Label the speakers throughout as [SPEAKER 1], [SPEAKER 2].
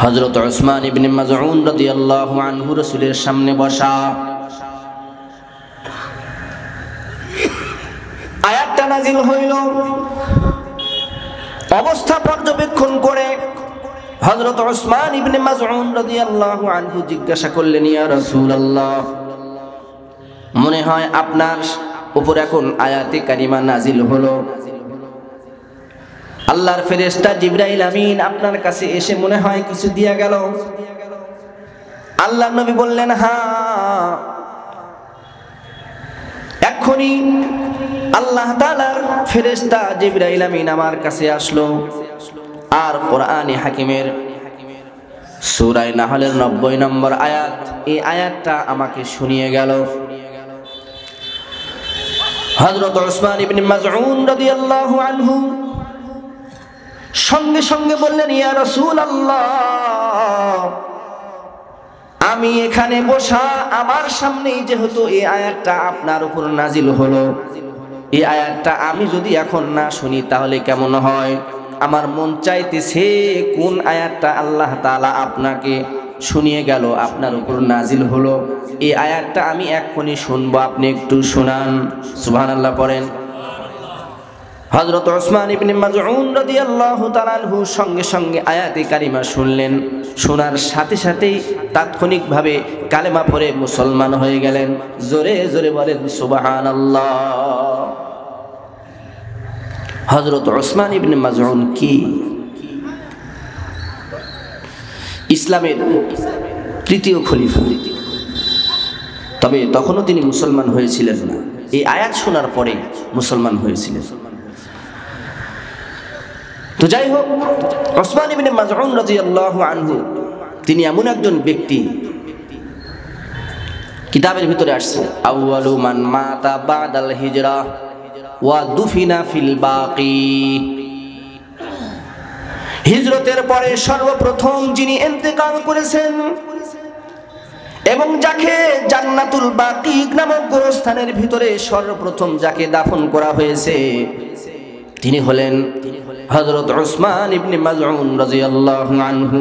[SPEAKER 1] হযরত উসমান ইবনে মাযউন রাদিয়াল্লাহু আনহু রাসূলের সামনে বসা। আয়াতটা নাযিল হইল। অবস্থা পর্যবেক্ষণ করে হযরত উসমান ইবনে মাযউন রাদিয়াল্লাহু আনহু জিজ্ঞাসা করলেন, ইয়া রাসূলুল্লাহ, মনে হয় আপনার উপর এখন আয়াতে কারিমা নাযিল হলো। আল্লাহর ফেরেশতা জিবরাইল আমিন আপনার কাছে এসে মনে হয় কিছু দিয়া গেল। আল্লাহর নবী বললেন, হ্যাঁ, এক্ষুনি আল্লাহ তাআলার ফেরেশতা জিবরাইল আমিন আমার কাছে আসলো আর কোরআনে হাকিমের সূরা নাহলের 90 নম্বর আয়াত, এই আয়াতটা আমাকে শুনিয়ে গেল। হযরত উসমান ইবনে মাযউন রাদিয়াল্লাহু আনহু সঙ্গে সঙ্গে বললেন, ইয়া রাসূলুল্লাহ, আমি এখানে বসা, আমার সামনেই যেহেতু এই আয়াতটা আপনার উপর নাজিল হলো, এই আয়াতটা আমি যদি এখন না শুনি তাহলে কেমন হয়? আমার মন চাইতেছে কোন আয়াতটা আল্লাহ তাআলা আপনাকে শুনিয়ে গেল, আপনার উপর নাজিল হলো, এই আয়াতটা আমি এক্ষুনি শুনবো, আপনি একটু শোনান। সুবহানাল্লাহ পড়েন। হযরত উসমান ইবনে মাযউন রাদিয়াল্লাহু তাআলা আনহু সঙ্গে সঙ্গে আয়াতে কারিমা শুনলেন। শোনার সাথে সাথেই তাৎক্ষণিকভাবে কালেমা পড়ে মুসলমান হয়ে গেলেন। জোরে জোরে বলেন সুবহানাল্লাহ। হযরত উসমান ইবনে মাযউন কি ইসলামের তৃতীয় খলিফা, তবে তখনও তিনি মুসলমান হয়েছিলেন না, এই আয়াত শোনার পরে মুসলমান হয়েছিলেন। তো যাই হোক, উসমান ইবনে মাযউন রাদিয়াল্লাহু আনহু তিনি এমন একজন ব্যক্তি, কিতাবের ভিতরে আসছে আউয়ালু মান মাতা বাদাল হিজরা ওয়া দুফিনা ফিল বাকি, হিজরতের পরে সর্বপ্রথম যিনি ইন্তেকাল করেছেন এবং যাকে জান্নাতুল বাকি নামক গোরস্থানের ভিতরে সর্বপ্রথম যাকে দাফন করা হয়েছে তিনি হলেন হযরত উসমান ইবনে মাযউন রাদিয়াল্লাহু আনহু।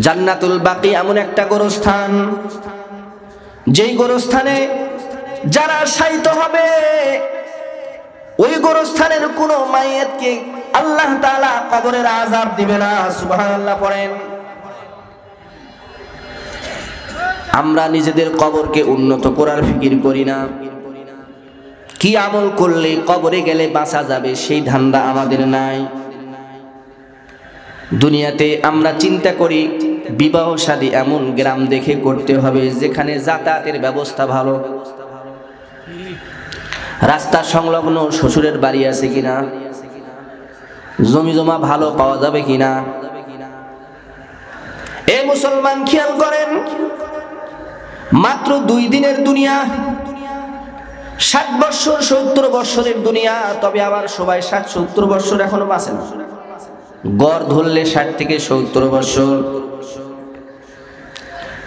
[SPEAKER 1] জান্নাতুল বাকি এমন একটা গোরস্থান, যেই গোরস্থানে যারা শায়িত হবে ওই গোরস্থানের কোনো মাইয়াতকে আল্লাহ তাআলা কবরের আযাব দিবে না। সুবহানাল্লাহ পড়েন। আমরা নিজেদের কবরকে উন্নত করার ফিকির করি না, কি আমল করলে কবরে গেলে বাঁচা যাবে সেই ধান্দা আমাদের নাই। দুনিয়াতে আমরা চিন্তা করি বিবাহ শাদী এমন গ্রাম দেখে করতে হবে যেখানে যাতায়াতের ব্যবস্থা ভালো, রাস্তা সংলগ্ন শ্বশুরের বাড়ি আছে কিনা, জমি জমা ভালো পাওয়া যাবে কিনা। এ মুসলমান খেয়াল করেন, মাত্র 2 দিনের দুনিয়া, 60 বছর 70 বছরের দুনিয়া, তবে আবার সবাই 60-70 বছর এখনো বাঁচে না, গড় ধরলে 60 থেকে 70 বছর।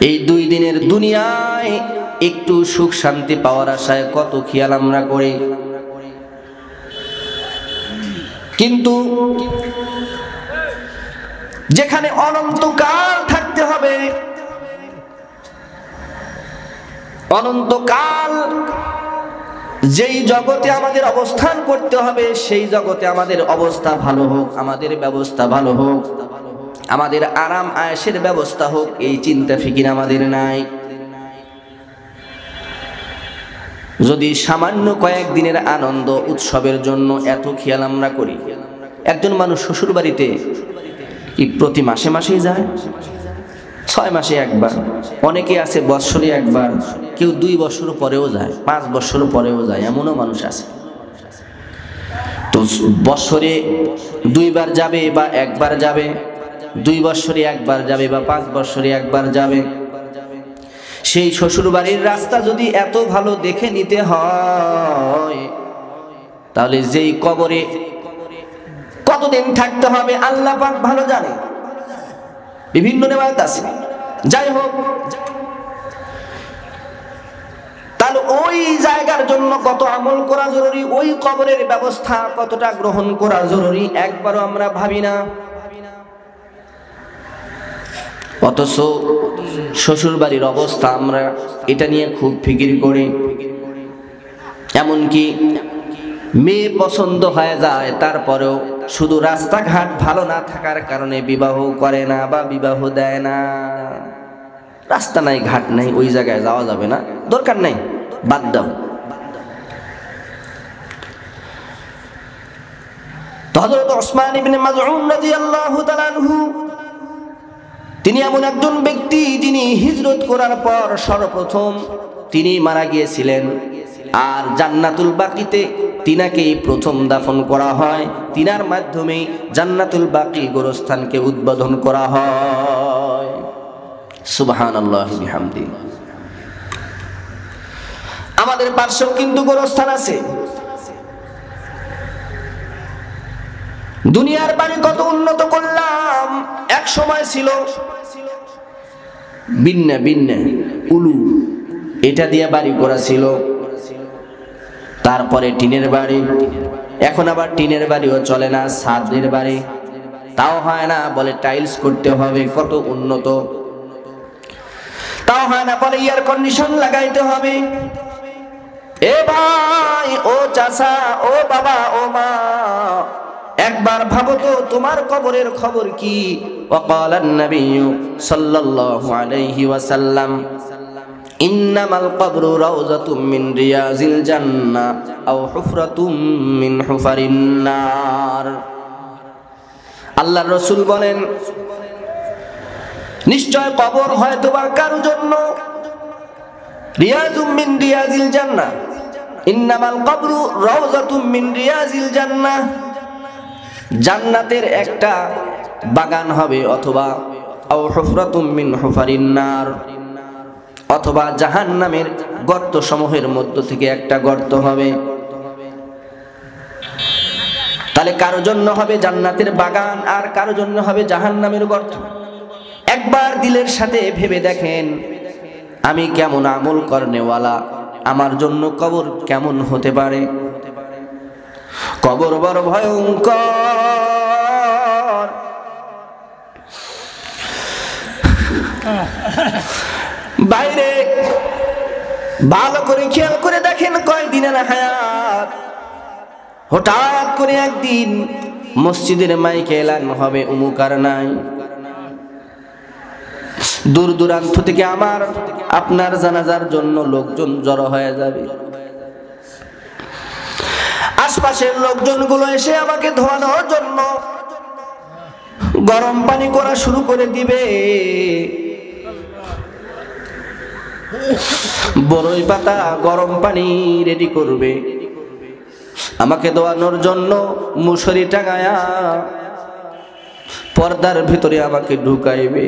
[SPEAKER 1] এই 2 দিনের দুনিয়ায় একটু সুখ শান্তি পাওয়ার আশায় কত খেয়াল আমরা করি, কিন্তু যেখানে অনন্তকাল থাকতে হবে, অনন্তকাল যেই জগতে আমাদের অবস্থান করতে হবে সেই জগতে আমাদের অবস্থা ভালো হোক, আমাদের ব্যবস্থা ভালো হোক, আমাদের আরাম আয়েশের ব্যবস্থা হোক, এই চিন্তা ফিকির আমাদের নাই। যদি সামান্য কয়েকদিনের আনন্দ উৎসবের জন্য এত খেয়াল আমরা করি, একজন মানুষ শ্বশুর বাড়িতে কি প্রতি মাসে মাসেই যায়, 6 মাসে একবার, অনেকে আছে বৎসরে একবার, কেউ 2 বছর পরেও যায়, 5 বছর পরেও যায়, এমনও মানুষ আছে। তো বছরে 2 বার যাবে বা একবার যাবে, 2 বছরে একবার যাবে বা 5 বছরে একবার যাবে, সেই শ্বশুর বাড়ির রাস্তা যদি এত ভালো দেখে নিতে হয় তাহলে যেই কবরে কতদিন থাকতে হবে আল্লাহ পাক ভালো জানে, বিভিন্ন নেওয়াত আছে। যাই হোক, তাহলে ওই জায়গার জন্য কত আমল করা জরুরি, ওই কবরের ব্যবস্থা কতটা গ্রহণ করা জরুরি একবারও আমরা ভাবি না। অথচ শ্বশুর বাড়ির অবস্থা আমরা এটা নিয়ে খুব ফিকির করি। এমনকি মেয়ে পছন্দ হয়ে যায়, তারপরেও শুধু রাস্তাঘাট ভালো না থাকার কারণে বিবাহ করে না বা বিবাহ দেয় না। রাস্তা নাই, ঘাট নাই, ওই জায়গায় যাওয়া যাবে না, দরকার নাই, বাদ দাও। হযরত ওসমান ইবনে মাযউন রাদিয়াল্লাহু তাআলা আনহু, তিনি এমন একজন ব্যক্তি যিনি হিজরত করার পর সর্বপ্রথম তিনি মারা গিয়েছিলেন, আর জান্নাতুল বাকিতে তিনাকেই প্রথম দাফন করা হয়। তিনার মাধ্যমে জান্নাতুল বাকি গোরস্থানকে উদ্বোধন করা হয়। সুবহানাল্লাহি বিহামদি। আমাদের পাশেও কিন্তু গোরস্থান আছে। দুনিয়ার বাড়ি কত উন্নত করলাম, এক সময় ছিল বিন্না বিন্না উলু, এটা দিয়ে বাড়ি করা ছিল। তারপরে টিনের বাড়ি, এখন আবার টিনের বাড়িও চলে না, ছাদের বাড়ি, তাও হয় না, বলে টাইলস করতে হবে। কত উন্নত, তাও হয় না, বলে এয়ার কন্ডিশন লাগাইতে হবে। এ ভাই, ও চাচা, ও বাবা, ও মা, একবার ভাবো তো তোমার কবরের খবর কি? ওয়াকালান নাবিয়্যু সাল্লাল্লাহু আলাইহি ওয়াসাল্লাম, ইন্নামাল কবরু রাউযাতুম মিন রিয়াজিল জান্নাহ আও হুফরাতুম মিন হুফারিন নার। আল্লাহর রাসূল বলেন, নিশ্চয় কবর হয়তো বা কারো জন্য রিয়াজুম মিন রিয়াজিল জান্নাহ, ইন্নামাল কবরু রাউযাতুম মিন রিয়াজিল জান্নাহ, জান্নাতের একটা বাগান হবে, অথবা আও হুফরাতুম মিন হুফারিন নার, অথবা জাহান্নামের গর্ত সমূহের মধ্য থেকে একটা গর্ত হবে। তাহলে কারো জন্য হবে জান্নাতের বাগান, আর কারো জন্য হবে জাহান্নামের গর্ত। একবার দিলের সাথে ভেবে দেখেন, আমি কেমন আমল করনেওয়ালা, আমার জন্য কবর কেমন হতে পারে? কবর বড় ভয়ঙ্কর। বাইরে ভালো করে খেয়াল করে দেখেন, কয়দিনের হায়াত। হঠাৎ করে একদিন মসজিদের মাইকে এলান হবে, অমুক আর নাই। দূর দূরান্ত থেকে আমার আপনার জানাজার জন্য লোকজন জড়ো হয়ে যাবে। আশপাশের লোকজনগুলো এসে আমাকে ধোয়ানোর জন্য গরম পানি করা শুরু করে দিবে। বড়ই পাতা গরম পানি রেডি করবে, আমাকে ধোয়ানোর জন্য মুসরি টাঙায়া পর্দার ভিতরে আমাকে ঢুকাইবে।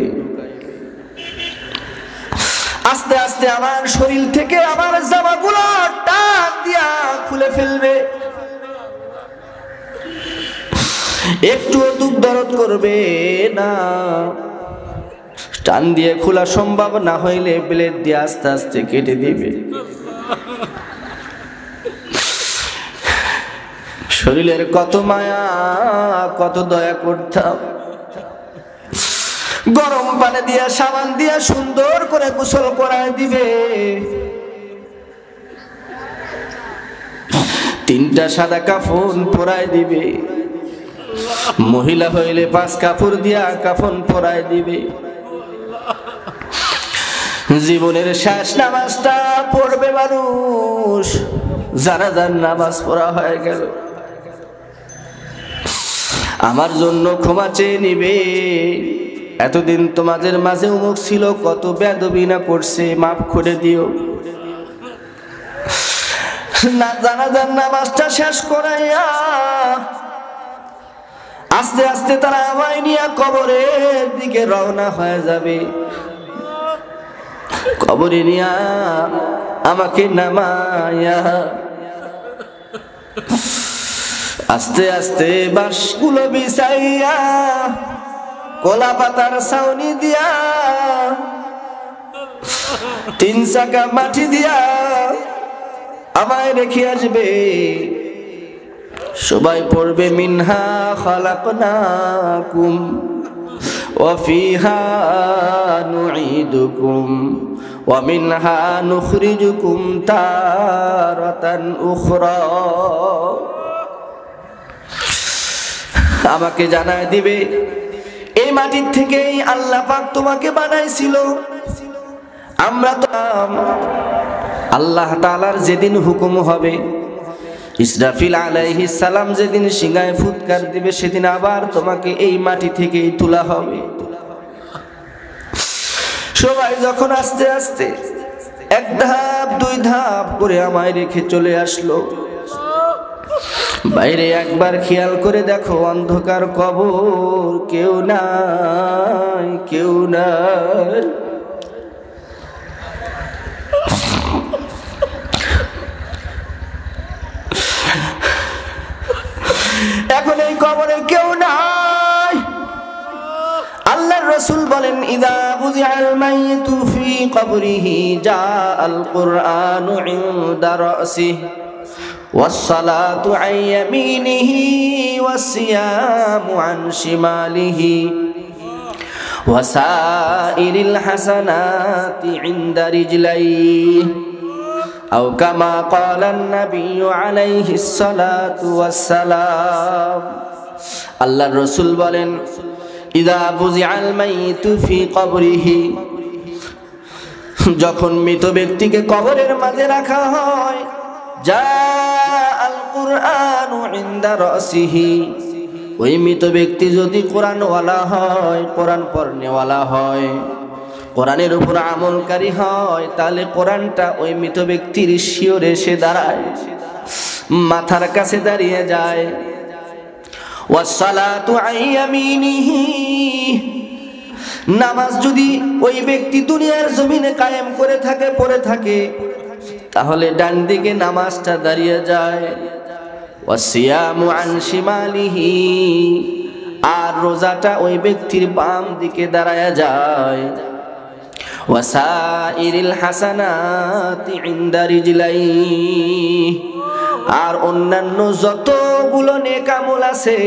[SPEAKER 1] আস্তে আস্তে আমার শরীর থেকে আমার জামাগুলো টান দিয়া খুলে ফেলবে, একটুও দুঃখ দরদ করবে না। টান দিয়ে খোলা সম্ভব না হইলে ব্লেড দিয়ে আস্তে আস্তে কেটে দিবে। শরীরের কত মায়া, কত দয়া করতাম। গরম পানি দিয়া সাবান দিয়া সুন্দর করে গোসল করায় দিবে। 3টা সাদা কাফন পরায় দিবে। মহিলা হইলে 5 কাপড় দিয়া কাফন পরায় দিবে। জীবনের শেষ নামাজটা পড়বে মানুষ, জানাজার নামাজ পড়া হয়ে গেল। আমার জন্য ক্ষমা চেয়ে নিবে, এতদিন তোমাদের মাঝে অমুক ছিল, কত বেয়াদবি না করছে, মাফ করে দিও। না, জানাজার নামাজটা শেষ করাইয়া আস্তে আস্তে তারা আমায় নিয়ে কবরের দিকে রওনা হয়ে যাবে। কবরে নিয়া আমাকে নামায়া আস্তে আস্তে বাঁশগুলো বিছাইয়া কলা পাতার ছাউনি দিয়া 3 চাকা মাটি দিয়া আমায় রেখে আসবে। সবাই পড়বে মিনহা খালাকনাকুম وفيها نعيدكم ومنها نخرجكم تارة أخرى আমাকে জানায় দিবে এই মাটির থেকেই আল্লাহ পাক তোমাকে বানাইছিল। আমরা তো আল্লাহ তাআলার যেদিন হুকুম হবে, ইসরাফিল আলাইহিস সালাম যেদিন সিংহায় ফুৎকার দিবে, সেদিন আবার তোমাকে এই মাটি থেকেই তোলা হবে। সবাই যখন আস্তে আস্তে এক ধাপ দুই ধাপ করে আমায় রেখে চলে আসলো, বাইরে একবার খেয়াল করে দেখো অন্ধকার কবর, কেউ নাই, কেউ নাই। এখন এই কবরে কেউ নাই। আল্লাহর রাসূল বলেন, ইযা বুজিআল মাইয়িতু ফি কবরিহি জাআল কুরআনু ইনদা রাসিহি ওয়াস-সালাতু আন ইয়ামিনিহি ওয়াস-সিয়ামু আন শিমালিহি ওয়াসাইরিল হাসানাতি ইনদা রিজলাইহি আও কামা ক্বালান নাবিয়্যু আলাইহিস সালাতু ওয়াস-সালাম। আল্লাহর রাসূল বলেন, ইযা বুজিআল মাইয়িতু ফি কবরিহি, যখন মৃত ব্যক্তিকে কবরের মাঝে রাখা হয়, জাআল কুরআনু ইনদা রাসিহি, ওই মৃত ব্যক্তি যদি কোরআনওয়ালা হয়, কোরআন পড়নেওয়ালা হয়, কোরআনের উপর আমলকারী হয়, তাহলে কোরআনটা ওই মৃত ব্যক্তির শিয়রে এসে দাঁড়ায়, মাথার কাছে দাঁড়িয়ে যায়। ওয়াস-সালাতু আন ইয়ামিনিহি, নামাজ যদি ওই ব্যক্তি দুনিয়ার জমিনে কায়েম করে থাকে, পড়ে থাকে, তাহলে ডান দিকে নামাজটা দাঁড়িয়ে যায়। ওয়াস-সিয়ামু আন শিমালিহি, আর রোজাটা ওই ব্যক্তির বাম দিকে দাঁড়ায় যায়। ওয়াসাইরিল হাসানাতি ইনদা রিজলাইহি, আর অন্যান্য যতগুলো নেক আমল আছে,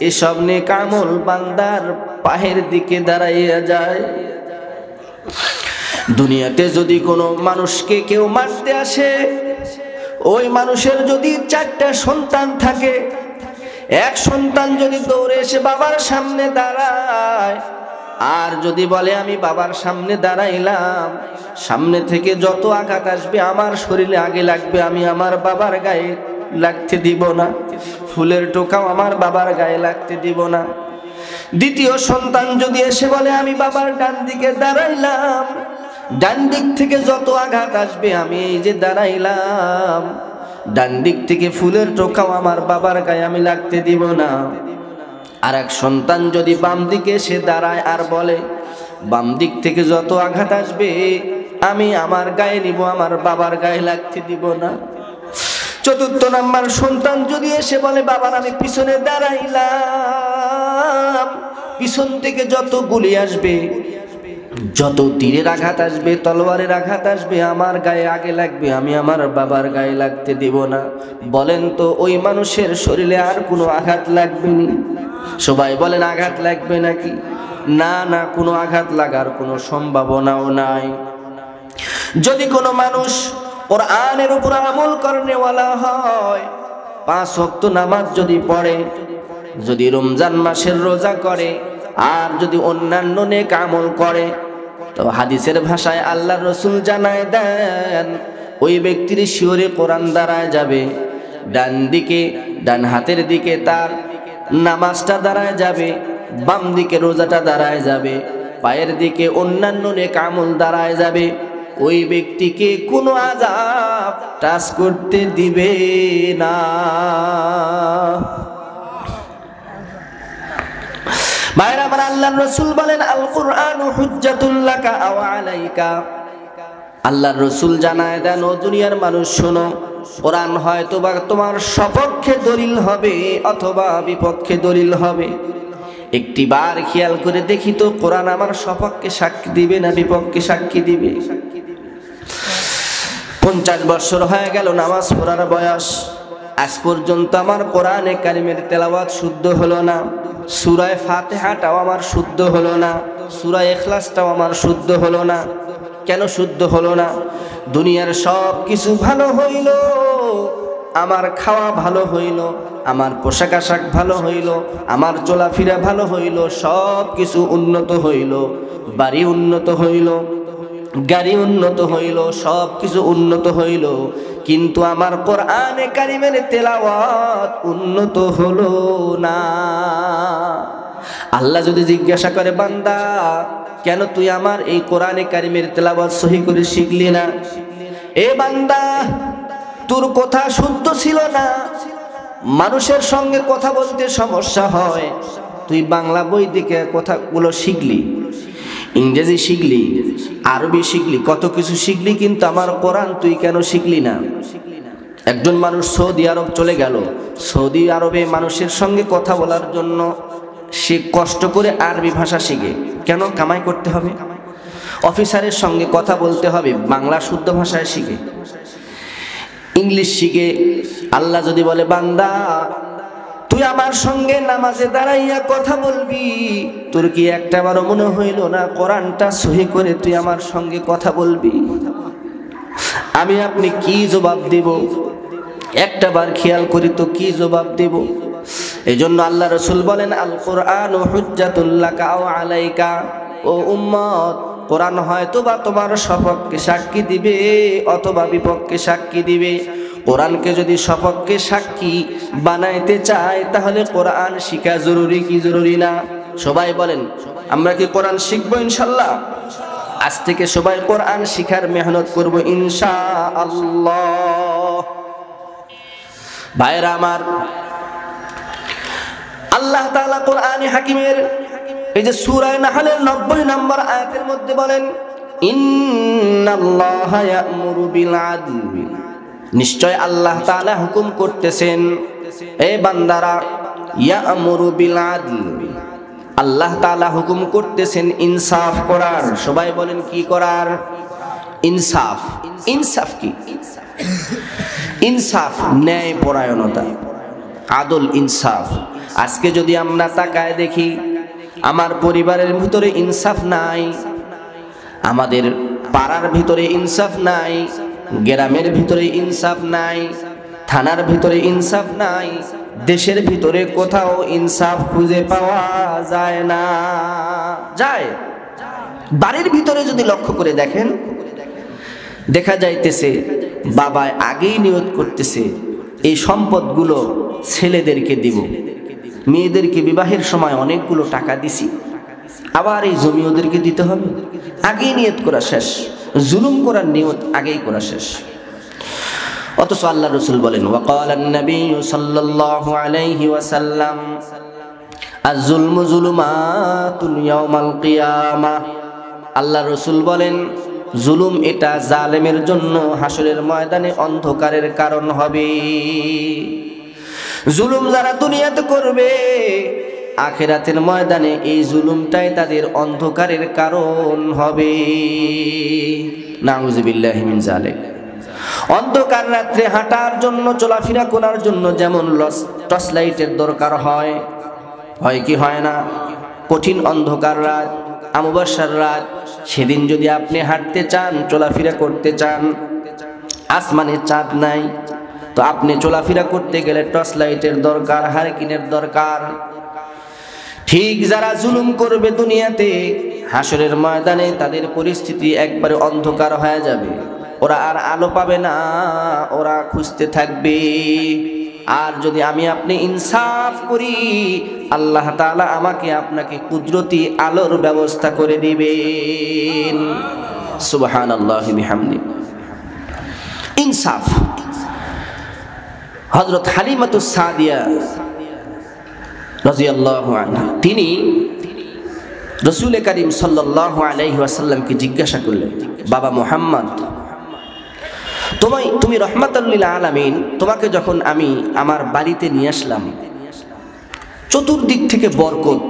[SPEAKER 1] এসব নেক আমল বান্দার পায়ের দিকে দাঁড়াইয়া যায়। দুনিয়াতে যদি কোনো মানুষকে কেউ মারতে আসে, ওই মানুষের যদি 4টা সন্তান থাকে, এক সন্তান যদি দৌড়ে এসে বাবার সামনে দাঁড়ায়, আর যদি বলে আমি বাবার সামনে দাঁড়াইলাম, সামনে থেকে যত আঘাত আসবে আমার শরীরে আগে লাগবে, আমি আমার বাবার গায়ে লাগতে দিব না, ফুলের টোকাও আমার বাবার গায়ে লাগতে দিব না। দ্বিতীয় সন্তান যদি এসে বলে আমি বাবার ডান দিকে দাঁড়াইলাম, ডান দিক থেকে যত আঘাত আসবে, আমি এই যে দাঁড়াইলাম, ডান দিক থেকে ফুলের টোকাও আমার বাবার গায়ে আমি লাগতে দিব না। আর এক সন্তান যদি বাম দিকে এসে দাঁড়ায় আর বলে বাম দিক থেকে যত আঘাত আসবে আমি আমার গায়ে নিব, আমার বাবার গায়ে লাগতে দিব না। চতুর্থ নাম্বার সন্তান যদি এসে বলে বাবার আমি পিছনে দাঁড়াইলাম, পিছন থেকে যত গুলি আসবে, যত তীরের আঘাত আসবে, তলোয়ারের আঘাত আসবে, আমার গায়ে আগে লাগবে, আমি আমার বাবার গায়ে লাগতে দিব না। বলেন তো ওই মানুষের শরীরে আর কোনো আঘাত লাগবে না? সবাই বলেন আঘাত লাগবে নাকি? না না, কোনো আঘাত লাগার কোনো সম্ভাবনাও নাই। যদি কোনো মানুষ কোরআনের উপর আমল করেওয়ালা হয়, 5 ওয়াক্ত নামাজ যদি পড়ে, যদি রমজান মাসের রোজা করে, আর যদি অন্যান্য নেক আমল করে, তো হাদিসের ভাষায় আল্লাহর রাসূল জানায় দেন ওই ব্যক্তির শিয়রে কোরআন দাঁড়ায় যাবে, ডান দিকে ডান হাতের দিকে তার নামাজটা দাঁড়ায় যাবে, বাম দিকে রোজাটা দাঁড়ায় যাবে, পায়ের দিকে অন্যান্য নেক আমল দাঁড়ায় যাবে। ওই ব্যক্তিকে কোনো আযাব টাচ করতে দিবে না। ভাইরা আমার, আল্লাহর রাসূল বলেন আল কুরআনু হুজ্জাতুল লাকা আও আলাইকা। আল্লাহর রাসূল জানায় দেন, ও দুনিয়ার মানুষ শোনো, কোরআন হয়তো বা তোমার সপক্ষে দলিল হবে অথবা বিপক্ষে দলিল হবে। একটি বার খেয়াল করে দেখি তো কোরআন আমার সপক্ষে সাক্ষী দিবে না বিপক্ষে সাক্ষী দিবে? 50 বছর হয়ে গেল নামাজ পড়ার বয়স, আজ পর্যন্ত আমার কোরআনে কারিমের তেলাওয়াত শুদ্ধ হলো না। সূরা ফাতিহাটাও আমার শুদ্ধ হলো না, সূরা ইখলাসটাও আমার শুদ্ধ হলো না। কেন শুদ্ধ হলো না? দুনিয়ার সব কিছু ভালো হইল, আমার খাওয়া ভালো হইল, আমার পোশাক আশাক ভালো হইল, আমার চলাফেরা ভালো হইল, সব কিছু উন্নত হইল, বাড়ি উন্নত হইল, গাড়ি উন্নত হইল, সব কিছু উন্নত হইল, কিন্তু আমার কোরআনে কারিমের তেলাওয়াত উন্নত হলো না। আল্লাহ যদি জিজ্ঞাসা করে, বান্দা কেন তুই আমার এই কোরআনে কারিমের তেলাওয়াত সহি করে শিখলি না? এ বান্দা, তোর কথা শুদ্ধ ছিল না, মানুষের সঙ্গে কথা বলতে সমস্যা হয়, তুই বাংলা বই থেকে কথাগুলো শিখলি, ইংরেজি শিখলি, আরবি শিখলি, কত কিছু শিখলি, কিন্তু আমার কোরআন তুই কেন শিখলি না? একজন মানুষ সৌদি আরব চলে গেল, সৌদি আরবে মানুষের সঙ্গে কথা বলার জন্য সে কষ্ট করে আরবি ভাষা শিখে, কেন? কামাই করতে হবে, অফিসারের সঙ্গে কথা বলতে হবে, বাংলা শুদ্ধ ভাষায় শিখে, ইংলিশ শিখে। আল্লাহ যদি বলে, বান্দা তুই আমার সঙ্গে নামাজে দাঁড়াইয়া কথা বলবি, তোর কি একটাবারও মনে হইল না কোরআনটা সহি করে তুই আমার সঙ্গে কথা বলবি? আমি আপনি কি জবাব দেব? একটাবার খেয়াল করি তো কি জবাব দেব? এই জন্য আল্লাহ রসুল বলেন, আল কোরআনু হুজ্জাতুল লাকা আও আলাইকা। ও উম্মত, কোরআন হয়তো বা তোমার সপক্ষে সাক্ষী দিবে অথবা বিপক্ষে সাক্ষী দিবে। কোরআনকে যদি সপক্ষে সাক্ষী বানাইতে চায় তাহলে কোরআন শিখা জরুরি কি জরুরি না? সবাই বলেন, আমরা কি কোরআন শিখবো ইনশাআল্লাহ? আজ থেকে সবাই কোরআন শিখার মেহনত করব ইনশাআল্লাহ। ভাইরা আমার, আল্লাহ তাআলা কোরআনে হাকিমের এই যে সূরা নাহলের 90 নম্বর আয়াতের মধ্যে বলেন, ইন্নাল্লাহা ইয়া'মুরু বিল আদলি, নিশ্চয় আল্লাহ তাআলা হুকুম করতেছেন, এ বান্দারা, ইয়া'মুরু বিল আদলি, আল্লাহ তাআলা হুকুম করতেছেন ইনসাফ করার। সবাই বলেন কি করার? ইনসাফ। ইনসাফ কি? ইনসাফ ন্যায় পরায়ণতা, আদল, ইনসাফ। আজকে যদি আমরা তাকায় দেখি, আমার পরিবারের ভিতরে ইনসাফ নাই, আমাদের পাড়ার ভিতরে ইনসাফ নাই, গ্রামের ভিতরে ইনসাফ নাই, থানার ভিতরে ইনসাফ নাই, দেশের ভিতরে কোথাও ইনসাফ খুঁজে পাওয়া যায় না। যায় বাড়ির ভিতরে যদি লক্ষ্য করে দেখেন, দেখা যাইতেছে বাবা আগেই নিয়ত করতেছে এই সম্পদগুলো ছেলেদেরকে দিব, মেয়েদেরকে বিবাহের সময় অনেকগুলো টাকা দিছি, আবার এই জমি ওদেরকে দিতে হবে, আগেই নিয়ত করা শেষ, জুলুম করার নিয়ত আগেই করা শেষ। অথচ আল্লাহ রসুল বলেন, ওয়াকালান নবী সাল্লাল্লাহু আলাইহি ওয়াসাল্লাম, আয-যুলমু যুলুমাতুন ইয়াউমাল কিয়ামাহ। আল্লাহ রসুল বলেন, জুলুম এটা জালেমের জন্য হাসরের ময়দানে অন্ধকারের কারণ হবে। জুলুম যারা দুনিয়াতে করবে, আখিরাতের ময়দানে এই জুলুমটাই তাদের অন্ধকারের কারণ হবে। নাউযুবিল্লাহি মিন যালিক। অন্ধকার রাত্রে হাঁটার জন্য, চলাফেরা করার জন্য যেমন টর্চ লাইটের দরকার হয়, হয় কি হয় না? কঠিন অন্ধকার রাত, অমাবস্যার রাত, সেদিন যদি আপনি হাঁটতে চান, চলাফেরা করতে চান, আসমানে চাঁদ নাই, তো আপনি চলাফেরা করতে গেলে টর্চ লাইটের দরকার, হারিকেনের দরকার। ঠিক যারা জুলুম করবে দুনিয়াতে, হাসরের ময়দানে তাদের পরিস্থিতি একবারে অন্ধকার হয়ে যাবে, ওরা আর আলো পাবে না, ওরা খুঁজতে থাকবে। আর যদি আমি আপনি ইনসাফ করি, আল্লাহ তাআলা আমাকে আপনাকে কুদরতি আলোর ব্যবস্থা করে দিবেন। সুবহানাল্লাহি বিহামদি। ইনসাফ। হযরত হালিমাতুস সাদিয়া রাদিয়াল্লাহু আনহা, তিনি রাসূল করিম সাল্লাল্লাহু আলাইহি ওয়াসাল্লামকে জিজ্ঞাসা করলেন, বাবা মুহাম্মদ, তুমি রহমাতুল লিল আলামিন, তোমাকে যখন আমি আমার বাড়িতে নিয়ে আসলাম, চতুর্দিক থেকে বরকত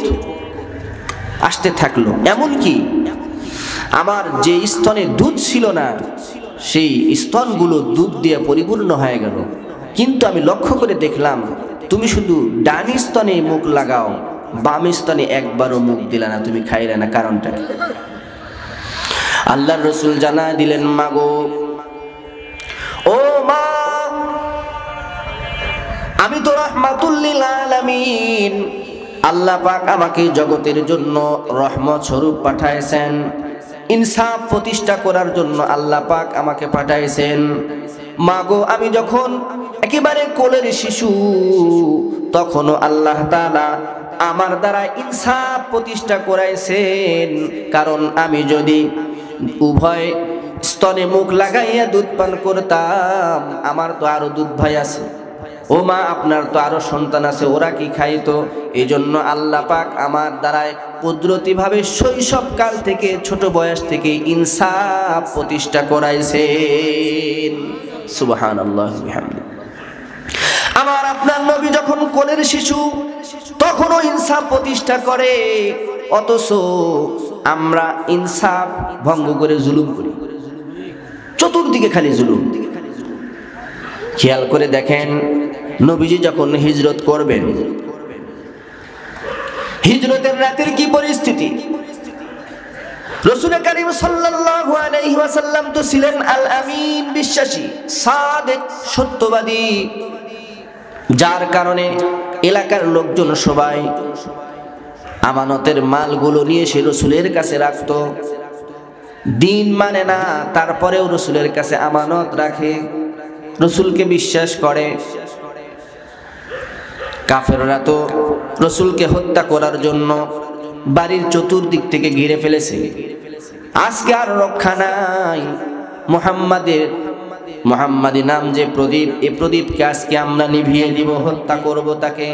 [SPEAKER 1] আসতে থাকলো, এমনকি আমার যে স্তনে দুধ ছিল না সেই স্তনগুলো দুধ দিয়ে পরিপূর্ণ হয়ে গেল। কিন্তু আমি লক্ষ্য করে দেখলাম তুমি শুধু ডান স্তনে মুখ লাগাও, বাম স্তনে একবারও মুখ দিলা না, তুমি খাইলে না, কারণটা কি? আল্লাহর রাসূল জানা দিলেন, মাগো ও মা, আমি তো রাহমাতুল লিল আলামিন, আল্লাহ পাক আমাকে জগতের জন্য রহমত স্বরূপ পাঠাইছেন, ইনসাফ প্রতিষ্ঠা করার জন্য আল্লাহ পাক আমাকে পাঠাইছেন। মাগো আমি যখন একেবারে কোলের শিশু, তখনও আল্লাহ তাআলা আমার দ্বারা ইনসাফ প্রতিষ্ঠা করাইছেন, কারণ আমি যদি উভয় স্তনে মুখ লাগাইয়া দুধ পান করতাম, আমার তো আরো দুধ ভাই আছে, ও মা আপনার তো আরো সন্তান আছে, ওরা কি খাইতো? এই জন্য আল্লাহ পাক আমার দ্বারায় কুদরতিভাবে শৈশবকাল থেকে, ছোট বয়স থেকে ইনসাফ প্রতিষ্ঠা করাইছেন। সুবহানাল্লাহ বিহামদিহি। আমার আপনার নবী যখন কোলের শিশু, তখনও ইনসাফ প্রতিষ্ঠা করে, অথচ আমরা ইনসাফ ভঙ্গ করে জুলুম করি, চতুর্দিকে খালি জুলুম। খেয়াল করে দেখেন, নবীজি যখন হিজরত করবেন, হিজরতের রাতের কি পরিস্থিতি? রাসূল কারীম সাল্লাল্লাহু আলাইহি ওয়াসাল্লাম তো ছিলেন আল আমিন, বিশ্বাসী, সাদিক, সত্যবাদী, যার কারণে এলাকার লোকজন সবাই আমানতের মালগুলো নিয়ে সে রাসূলের কাছে রাখত। দিন মানে না, তারপরেও রাসূলের কাছে আমানত রাখে, রাসূলকে বিশ্বাস করে। কাফেররা তো রাসূলকে হত্যা করার জন্য বাড়ির চতুর্দিক থেকে ঘিরে ফেলেছে। আজকে আর রক্ষা নাই। মুহাম্মাদি নাম যে প্রদীপ, এই প্রদীপকে আজকে আমরা নিভিয়ে দিব, হত্যা করব তাকে।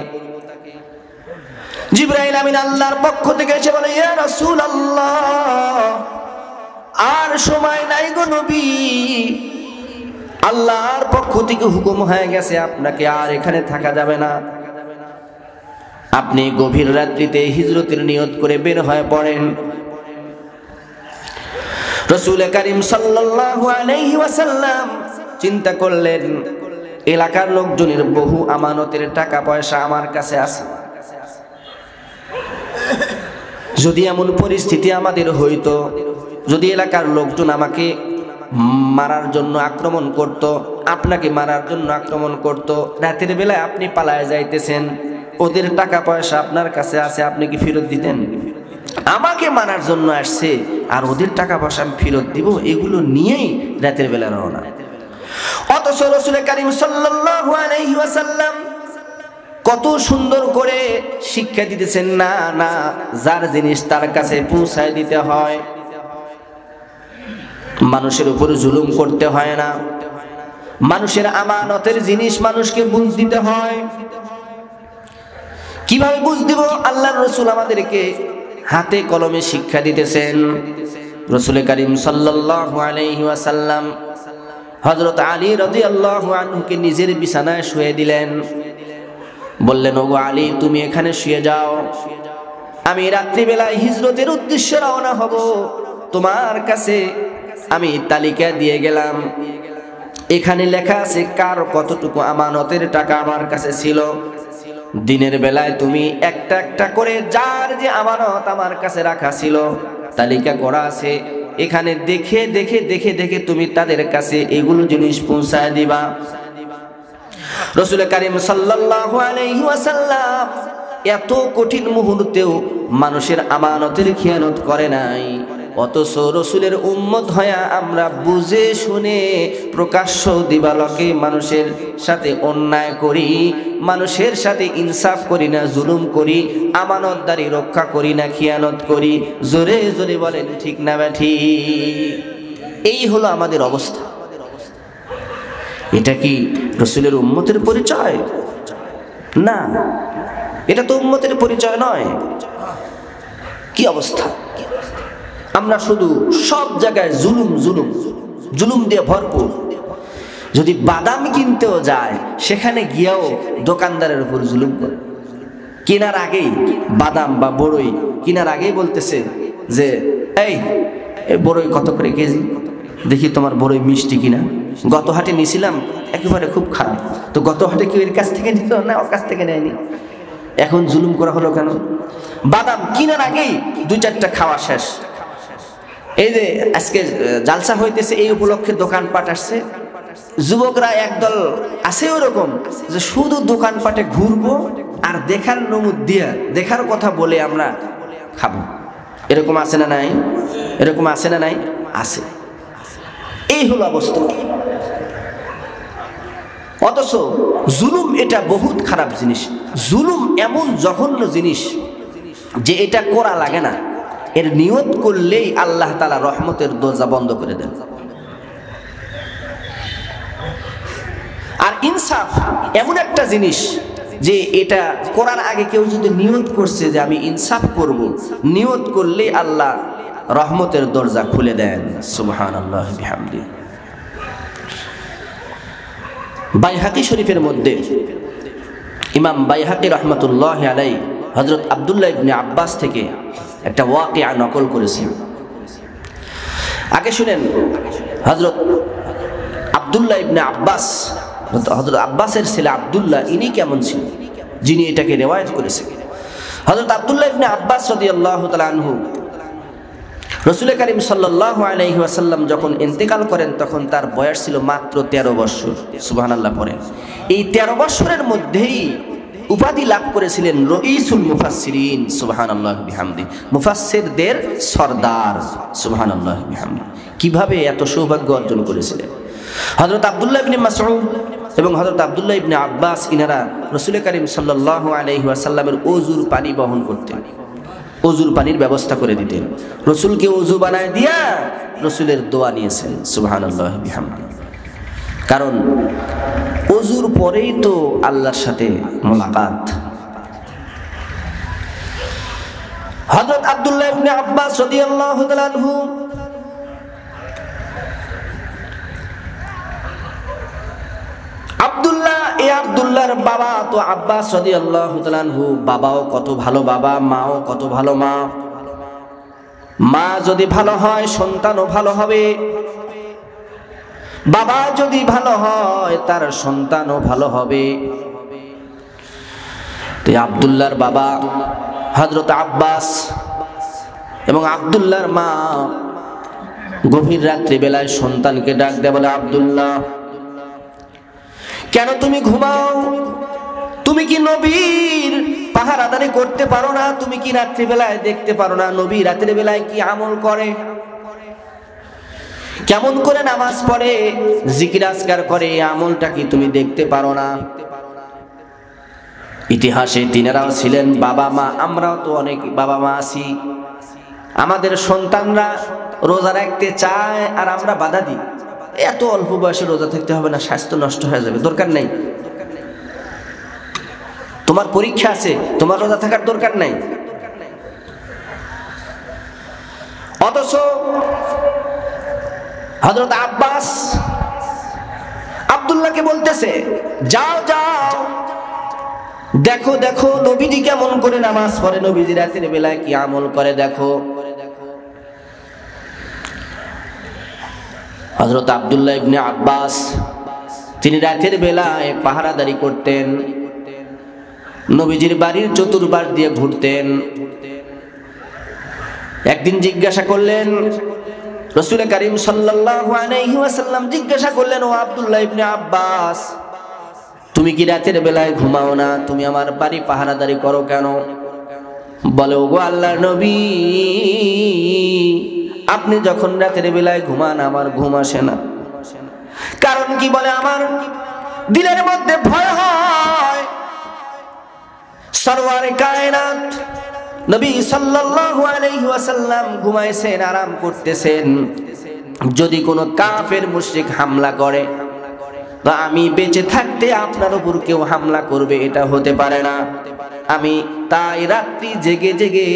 [SPEAKER 1] জিবরাইল আমিন আল্লাহর পক্ষ থেকে এসে বলে, ইয়া রাসূলুল্লাহ, আর সময় নাই গো নবী, আল্লাহর পক্ষ থেকে হুকুম হয়ে গেছে, আপনাকে আর এখানে থাকা যাবে না, আপনি গভীর রাত্রিতে হিজরতের নিয়ত করে বের হয়ে পড়েন। রাসূল কারীম সাল্লাল্লাহু আলাইহি ওয়াসাল্লাম চিন্তা করলেন, এলাকার লোকজনের বহু আমানতের টাকা পয়সা আমার কাছে আছে, যদি এমন পরিস্থিতি আমাদের হইতো, যদি এলাকার লোকজন আমাকে মারার জন্য আক্রমণ করত, আপনাকে মারার জন্য আক্রমণ করত, রাতের বেলায় আপনি পালায় যাইতেছেন, ওদের টাকা পয়সা আপনার কাছে আছে, আপনি কি ফেরত দিতেন? আমাকে মারার জন্য আসছে আর ওদের টাকা পয়সা আমি ফেরত দিব, এগুলো নিয়েই রাতের বেলা রওনা। অথচ রাসূল কারীম সাল্লাল্লাহু আলাইহি ওয়াসাল্লাম কত সুন্দর করে শিক্ষা দিতেছেন, না না, যার জিনিস তার কাছে পৌঁছায় দিতে হয়, মানুষের উপরে জুলুম করতে হয় না, মানুষের আমানতের জিনিস মানুষকে বুঝ দিতে হয়। কিভাবে বুঝ দিব? আল্লাহর রাসূল আমাদেরকে হাতে কলমে শিক্ষা দিতেছেন। রাসূল কারীম সাল্লাল্লাহু আলাইহি ওয়াসাল্লাম হযরত আলী রাদিয়াল্লাহু আনহুকে নিজের বিছানায় শুয়ে দিলেন, বললেন, ওগো আলী, তুমি এখানে শুয়ে যাও, আমি রাত্রিবেলায় হিজরতের উদ্দেশ্যে রওনা হব, তোমার কাছে আমি তালিকা দিয়ে গেলাম, এখানে লেখা আছে কার কতটুকু আমানতের টাকা আমার কাছে ছিল। দিনের বেলায় তুমি একটা একটা করে যার যে আমানত আমার কাছে রাখা ছিল তালিকা করা আছে, এখানে দেখে দেখে দেখে দেখে তুমি তাদের কাছে এগুলো জিনিস পৌঁছায় দিবা। রাসূল কারীম সাল্লাল্লাহু আলাইহি ওয়াসাল্লাম এত কঠিন মুহূর্তেও মানুষের আমানতের খেয়ানত করে নাই। অথচ রাসূলের উম্মত হয়া আমরা বুঝে শুনে প্রকাশ্য দিবালকে মানুষের সাথে অন্যায় করি, মানুষের সাথে ইনসাফ করি না, জুলুম করি, আমানতদারি রক্ষা করি না, খেয়ানত করি। জোরে জোরে বলেন ঠিক না ব্যাঠি? এই হলো আমাদের অবস্থা। এটা কি রাসূলের উম্মতের পরিচয়? না, এটা তো উম্মতের পরিচয় নয়। কি অবস্থা! আমরা শুধু সব জায়গায় জুলুম জুলুম জুলুম দিয়ে ভরপুর। যদি বাদাম কিনতেও যায় সেখানে গিয়েও দোকানদারের উপর জুলুম করে। কেনার আগেই বাদাম বা বড়ই কেনার আগেই বলতেছে যে এই বড়ই কত করে কেজি, দেখি তোমার বড়ই মিষ্টি কিনা, গত হাটে নিয়েছিলাম একেবারে খুব খারাপ, তো গত হাটে কি এর কাছ থেকে নিত না ওর কাছ থেকে নেয়নি, এখন জুলুম করা হলো কেন? বাদাম কিনার আগেই 2-4টা খাওয়া শেষ। এই যে আজকে জালসা হইতেছে, এই উপলক্ষে দোকানপাট আসছে, যুবকরা একদল আছে ওরকম যে শুধু দোকানপাটে ঘুরবো আর দেখার নমুদ দিয়া দেখার কথা বলে আমরা খাবো। এরকম আছে না নাই? এরকম আছে না নাই? আছে। এই হলো অবস্থা। অথচ জুলুম এটা বহুত খারাপ জিনিস। জুলুম এমন জঘন্য জিনিস যে এটা করা লাগে না, এর নিয়ত করলেই আল্লাহ তাআলা রহমতের দরজা বন্ধ করে দেন। আর ইনসাফ এমন একটা জিনিস যে এটা করার আগে কেউ যদি নিয়ত করছে যে আমি ইনসাফ করব, নিয়ত করলে আল্লাহ রহমতের দরজা খুলে দেন। সুবহানাল্লাহ বিহামদি। বাইহাকি শরীফের মধ্যে ইমাম বাইহাকি রহমতুল্লাহ আলাইহি হযরত আব্দুল্লাহ ইবনে আব্বাস থেকে একটা ওয়াকিয়া নকল করেছেন। আগে শুনেন, হযরত আব্দুল্লাহ ইবনে আব্বাস, হযরত আব্বাসের ছেলে আব্দুল্লাহ, ইনি কেমন ছিলেন যিনি এটাকে রিওয়ায়াত করেছেন। হযরত আব্দুল্লাহ ইবনে আব্বাস রাদিয়াল্লাহু তাআলা আনহু রাসূল করিম সাল্লাল্লাহু আলাইহি ওয়াসাল্লাম যখন ইন্তেকাল করেন তখন তার বয়স ছিল মাত্র 13 বছর। সুবহানাল্লাহ পড়েন। এই 13 বছরের মধ্যেই উপাধি লাভ করেছিলেন রঈসুল মুফাসসিরিন। সুবহানাল্লাহ বিহামদি। মুফাসসিরদের সরদার। সুবহানাল্লাহ বিহামদি। কিভাবে এত সৌভাগ্য অর্জন করেছিলেন? হযরত আব্দুল্লাহ ইবনে মাসউদ এবং হযরত আব্দুল্লাহ ইবনে আব্বাস ইনারা রাসূল করিম সাল্লাল্লাহু আলাইহি ওয়াসাল্লামের ওযুর পানি বহন করতেন, ওযুর পানির ব্যবস্থা করে দিতেন। রাসূলকে ওযু বানায় দিয়া রাসূলের দোয়া নিয়েছেন। সুবহানাল্লাহ বিহামদি। কারণ ওযুর পরেই তো আল্লাহর সাথে মোলাকাত। হযরত আব্দুল্লাহ ইবনে আব্বাস রাদিয়াল্লাহু তাআলা আনহু আব্দুল্লাহর বাবা তো আব্বাস রাদিয়াল্লাহু তাআলা আনহু, বাবাও কত ভালো বাবা, মাও কত ভালো মা। মা যদি ভালো হয় সন্তানও ভালো হবে, বাবা যদি ভালো হয় তার সন্তানও ভালো হবে। তো আব্দুল্লাহর বাবা হযরত আব্বাস এবং আব্দুল্লাহর মা গভীর রাত্রি বেলায় সন্তানকে ডাক দেয়, বলে আব্দুল্লাহ কেন তুমি ঘুমাও? তুমি কি নবীর পাহারাদারি করতে পারো না? তুমি কি রাত্রি বেলায় দেখতে পারো না নবী রাতের বেলায় কি আমল করে, কেমন করে নামাজ পড়ে, জিকির আজকার করে, এই আমলটা কি তুমি দেখতে পারো না? ইতিহাসে তিনারাও ছিলেন বাবা মা। আমরাও তো অনেক বাবা মা আছি। আমাদের সন্তানরা রোজা রাখতে চায় আর আমরা বাধা দিই, এত অল্প বয়সে রোজা থাকতে হবে না, স্বাস্থ্য নষ্ট হয়ে যাবে, দরকার নেই। তোমার পরীক্ষা আছে, তোমার রোজা থাকার দরকার নাই। অথচ হযরত আব্বাস আব্দুল্লাহকে বলতেছে, যাও যাও দেখো দেখো নবীজি কেমন করে নামাজ পড়ে, নবীজি রাতের বেলায় কি আমল করে দেখো। হযরত আব্দুল্লাহ ইবনে আব্বাস তিনি রাতের বেলায় পাহারাদারি করতেন, নবীজির বাড়ির চতুর্পাশ দিয়ে ঘুরতেন। একদিন জিজ্ঞাসা করলেন, রাসূল করিম সাল্লাল্লাহু আলাইহি ওয়াসাল্লাম জিজ্ঞাসা করলেন, ও আব্দুল্লাহ ইবনে আব্বাস তুমি কি রাতের বেলায় ঘুমাও না? তুমি আমার বাড়ি পাহারাদারি করো কেন? বলে, ওগো আল্লাহর নবী, আপনি যখন রাতের বেলায় ঘুমান আমার ঘুম আসে না। কারণ কি? বলে, আমার দিলের মধ্যে ভয় হয় সরওয়ারে কায়নাত নবী সাল্লাল্লাহু আলাইহি ওয়াসাল্লাম ঘুমাইছেন, আরাম করতেছেন, যদি কোনো কাফের মুশরিক হামলা করে বা আমি বেঁচে থাকতে আপনার উপর কেউ হামলা করবে, এটা হতে পারে না। আমি তাই রাত্রি জেগে জেগে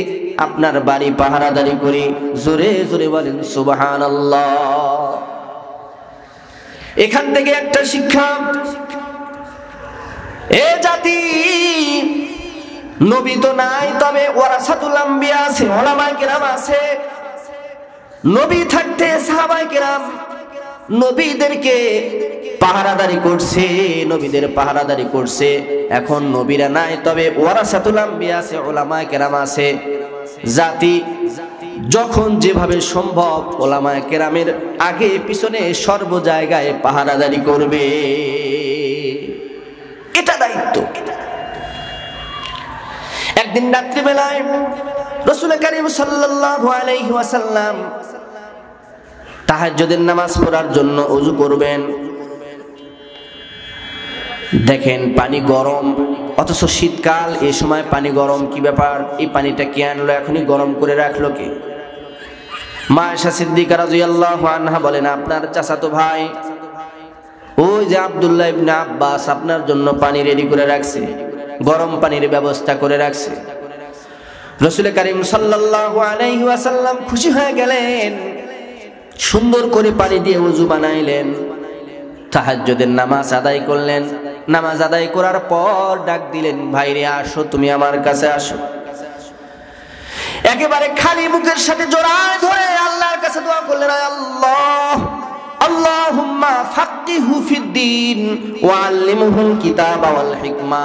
[SPEAKER 1] আপনার বাড়ি পাহারাদারি করি। জোরে জোরে বলেন সুবহানাল্লাহ। এখান থেকে একটা শিক্ষা, এ জাতি নবী তো নাই, তবে ওয়ারাসাতুল আম্বিয়া আছে, উলামায়ে কেরাম আছে। নবী থাকতে সাহাবায়ে কেরাম নবীদেরকে পাহারাদারি করছে, নবীদের পাহারাদারি করছে। এখন নবীরা নাই, তবে ওয়ারাসাতুল আম্বিয়া আছে, উলামায়ে কেরাম আছে। জাতি যখন যেভাবে সম্ভব উলামায়ে কেরামের আগে পিছনে সর্ব জায়গায় পাহারাদারি করবে, এটা দায়িত্ব। একদিন রাত্রিবেলায় রাসূল কারীম সাল্লাল্লাহু আলাইহি ওয়াসাল্লাম তাহাজ্জুদের নামাজ পড়ার জন্য ওযু করবেন। দেখেন পানি গরম, অথচ শীতকাল, এই সময় পানি গরম। কি ব্যাপার, এই পানিটা কে আনলো, এখনই গরম করে রাখলো কে? মা আয়েশা সিদ্দিকা রাদিয়াল্লাহু আনহা বলেন, আপনার চাচাতো ভাই ওই যে আব্দুল্লাহ ইবনে আব্বাস আপনার জন্য পানি রেডি করে রাখছে, গরম পানির ব্যবস্থা করে রাখছে। রাসূল কারীম সাল্লাল্লাহু আলাইহি ওয়াসাল্লাম খুশি হয়ে গেলেন, সুন্দর করে পানি দিয়ে ওযু বানাইলেন, তাহাজ্জুদের নামাজ আদায় করলেন। নামাজ আদায় করার পর ডাক দিলেন, ভাইরে আসো, তুমি আমার কাছে আসো। একেবারে খালি মুখের সাথে জড়ায় ধরে আল্লাহর কাছে দোয়া করলেন, আল্লাহ আল্লাহুম্মা ফাক্কিহু ফিদ্দীন ওয়া আল্লিমহুল কিতাবা ওয়াল হিকমা।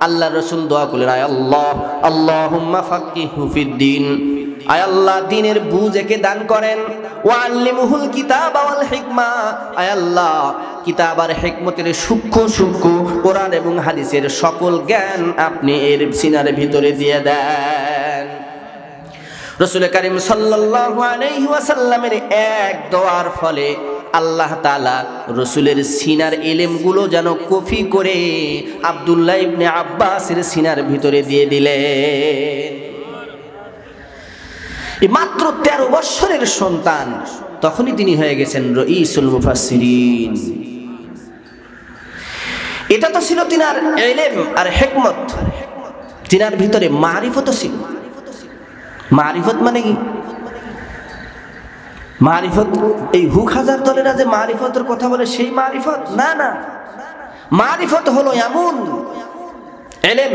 [SPEAKER 1] আল্লাহর রাসূল দোয়া করলেন, আয় আল্লাহ আল্লাহুম্মা ফাক্কিহু ফিদ্দীন, আয় আল্লাহ দ্বীনের বুঝ একে দান করেন। ওয়া আল্লিমহুল কিতাবা ওয়াল হিকমা, আয় আল্লাহ কিতাব আর হিকমতের সূক্ষ্ম সূক্ষ্ম কোরআন এবং হাদিসের সকল জ্ঞান আপনি এর সিনার ভিতরে দিয়ে দেন। রাসূল কারীম সাল্লাল্লাহু আলাইহি ওয়াসাল্লামের এক দোয়ার ফলে আল্লাহ তাআলা রাসূলের সিনার ইলমগুলো যেন কফি করে আব্দুল্লাহ ইবনে আব্বাসের সিনার ভিতরে দিয়ে দিলেন। এই মাত্র 13 বছরের সন্তান, তখনই তিনি হয়ে গেছেন রাইসুল মুফাসসিরিন। এটা তো ছিল তিনার ইলম আর হিকমত, তিনার ভিতরে মারিফত ছিল। মারিফত মানে কি? মারিফত এই হুক হাজার দলেরা যে মারিফতের কথা বলে সেই মারিফত না, না। মারিফত হলো এমন ইলম,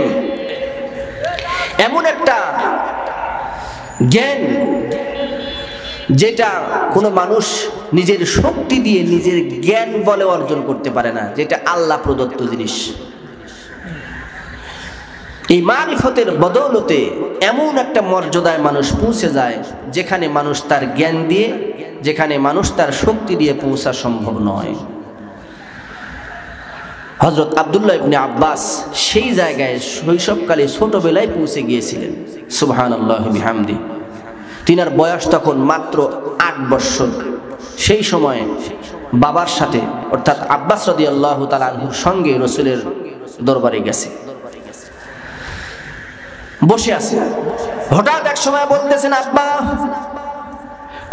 [SPEAKER 1] এমন একটা জ্ঞান যেটা কোনো মানুষ নিজের শক্তি দিয়ে নিজের জ্ঞান বলে অর্জন করতে পারে না, যেটা আল্লাহ প্রদত্ত জিনিস। এই মারিফতের বদৌলতে এমন একটা মর্যাদায় মানুষ পৌঁছে যায় যেখানে মানুষ তার জ্ঞান দিয়ে, যেখানে মানুষ তার শক্তি দিয়ে পৌঁছা সম্ভব নয়। হযরত আব্দুল্লাহ ইবনে আব্বাস সেই জায়গায় শৈশবকালে ছোটবেলায় পৌঁছে গিয়েছিলেন। সুবহানাল্লাহি বিহামদি। তিনার বয়স তখন মাত্র 8 বছর। সেই সময়ে বাবার সাথে অর্থাৎ আব্বাস রাদিয়াল্লাহু তাআলা আনহুর সঙ্গে রাসূলের দরবারে গেছে, বসে আছে। হঠাৎ এক সময় বলতেছেন, আব্বা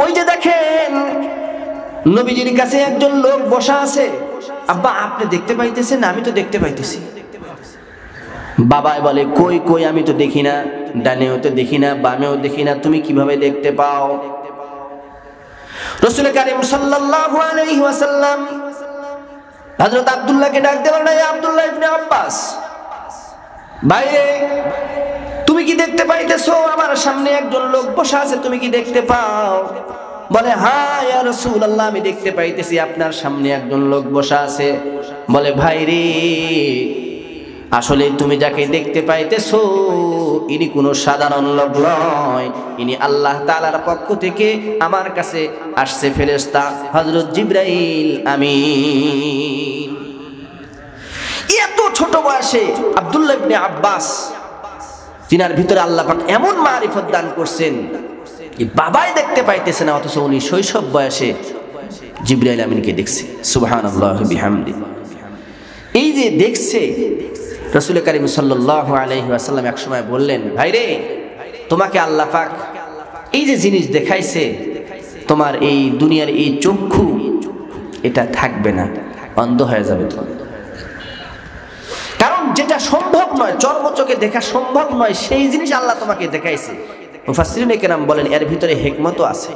[SPEAKER 1] ওই যে দেখেন নবীজির কাছে একজন লোক বসা আছে। আব্বা আপনি দেখতে পাইতেছেন? আমি তো দেখতে পাইতেছি। বাবাই বলে, কই কই, আমি তো দেখি না, ডানেও তো দেখি না, বামেও দেখি না, তুমি কিভাবে দেখতে পাও? রাসূল কারীম সাল্লাল্লাহু আলাইহি ওয়াসাল্লাম হযরত আব্দুল্লাহকে ডাক দিলেন, আব্দুল্লাহ ইবনে আব্বাস, বাইরে তুমি কি দেখতে পাইতেছো? আমার সামনে একজন লোক বসা আছে, তুমি কি দেখতে পাও? বলে, হ্যাঁ ইয়া রাসূলুল্লাহ, আমি দেখতে পাইতেছি আপনার সামনে একজন লোক বসা আছে। বলে, ভাই রে, আসলে তুমি যাকে দেখতে পাইতেছো ইনি কোনো সাধারণ লোক নয়, ইনি আল্লাহ তাআলার পক্ষ থেকে আমার কাছে আসছে ফেরেশতা হযরত জিবরাইল আমিন। এত ছোট বয়সে আব্দুল্লাহ ইবনে আব্বাস, তিনার ভিতরে আল্লাহ পাক এমন মারিফত দান করছেন, বাবাই দেখতে পাইতেছে না, অথচ উনি শৈশব বয়সে জিবরাইল আমিনকে দেখছে। সুবহানাল্লাহি বিহামদি। এই যে দেখছে, রাসূল কারীম সাল্লাল্লাহু আলাইহি ওয়াসাল্লাম এক সময় বললেন, ভাই রে, তোমাকে আল্লাহ পাক এই যে জিনিস দেখাইছে, তোমার এই দুনিয়ার এই চক্ষু এটা থাকবে না, অন্ধ হয়ে যাবে তো। কারণ যেটা সম্ভব নয়, চর্মচোখে দেখা সম্ভব নয়, সেই জিনিস আল্লাহ তোমাকে দেখাইছে। মুফাসসিরিনে কেরাম বলেন এর ভিতরে হিকমতও আছে।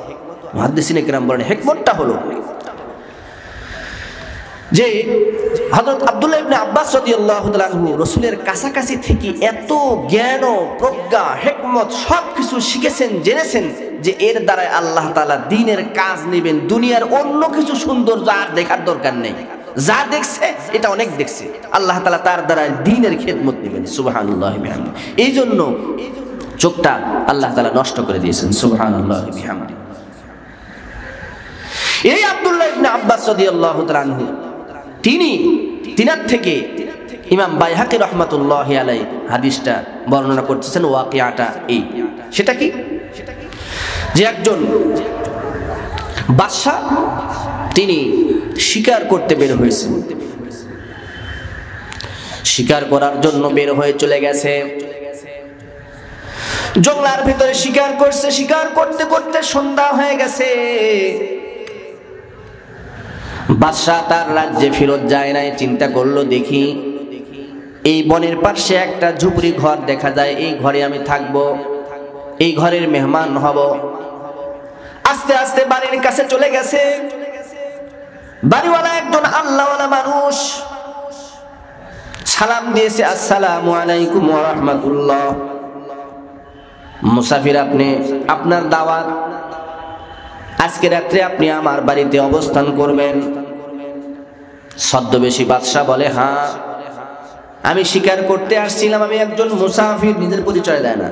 [SPEAKER 1] মুহাদ্দিসিনে কেরাম বলেন হিকমতটা হলো যে হযরত আব্দুল্লাহ ইবনে আব্বাস রাদিয়াল্লাহু তাআলা আনহু রাসূলের কাছাকাছি থেকে এত জ্ঞান, প্রজ্ঞা, হিকমত সবকিছু শিখেছেন, জেনেছেন, যে এর দ্বারা আল্লাহ তাআলা দ্বীনের কাজ নেবেন, দুনিয়ার অন্য কিছু সৌন্দর্য আর দেখার দরকার নেই, যা দেখছে এটা অনেক দেখছে, আল্লাহ তাআলা তার দ্বারা দ্বীনের খেদমত নেবেন। সুবহানাল্লাহি বিহামদিহি। এই জন্য চোখটা আল্লাহ তাআলা নষ্ট করে দিয়েছেন। সুবহানাল্লাহি বিহামদিহি। এই আব্দুল্লাহ ইবনে আব্বাস রাদিয়াল্লাহু তাআলা আনহু তিনার থেকে ইমাম বাইহাকি রাহমাতুল্লাহি আলাইহি হাদিসটা বর্ণনা করতেছেন। ওয়াকিয়াটা এই, সেটা কি, যে একজন বাদশা তিনি শিকার করতে বের হয়েছে, শিকার করার জন্য বের হয়ে চলে গেছে, জঙ্গলার ভিতরে শিকার করছে, শিকার করতে করতে সন্ধ্যা হয়ে গেছে। বাদশা তার রাজ্যে ফেরত যায় নাই, চিন্তা করলো দেখি এই বনের পাশে একটা ঝুপড়ি ঘর দেখা যায়, এই ঘরে আমি থাকবো, এই ঘরের মেহমান হব। আস্তে আস্তে বাড়ির কাছে চলে গেছে। বাড়িওয়ালা একজন আল্লাহওয়ালা মানুষ, সালাম দিয়েছে, আসসালামু আলাইকুম ওয়া রাহমাতুল্লাহ, মুসাফির আপনি, আপনার দাওয়াত, আজকে রাত্রে আপনি আমার বাড়িতে অবস্থান করবেন। ছদ্মবেশী বাদশা বলে, হ্যাঁ আমি শিকার করতে আসছিলাম, আমি একজন মুসাফির, নিজের পরিচয় দেয় না,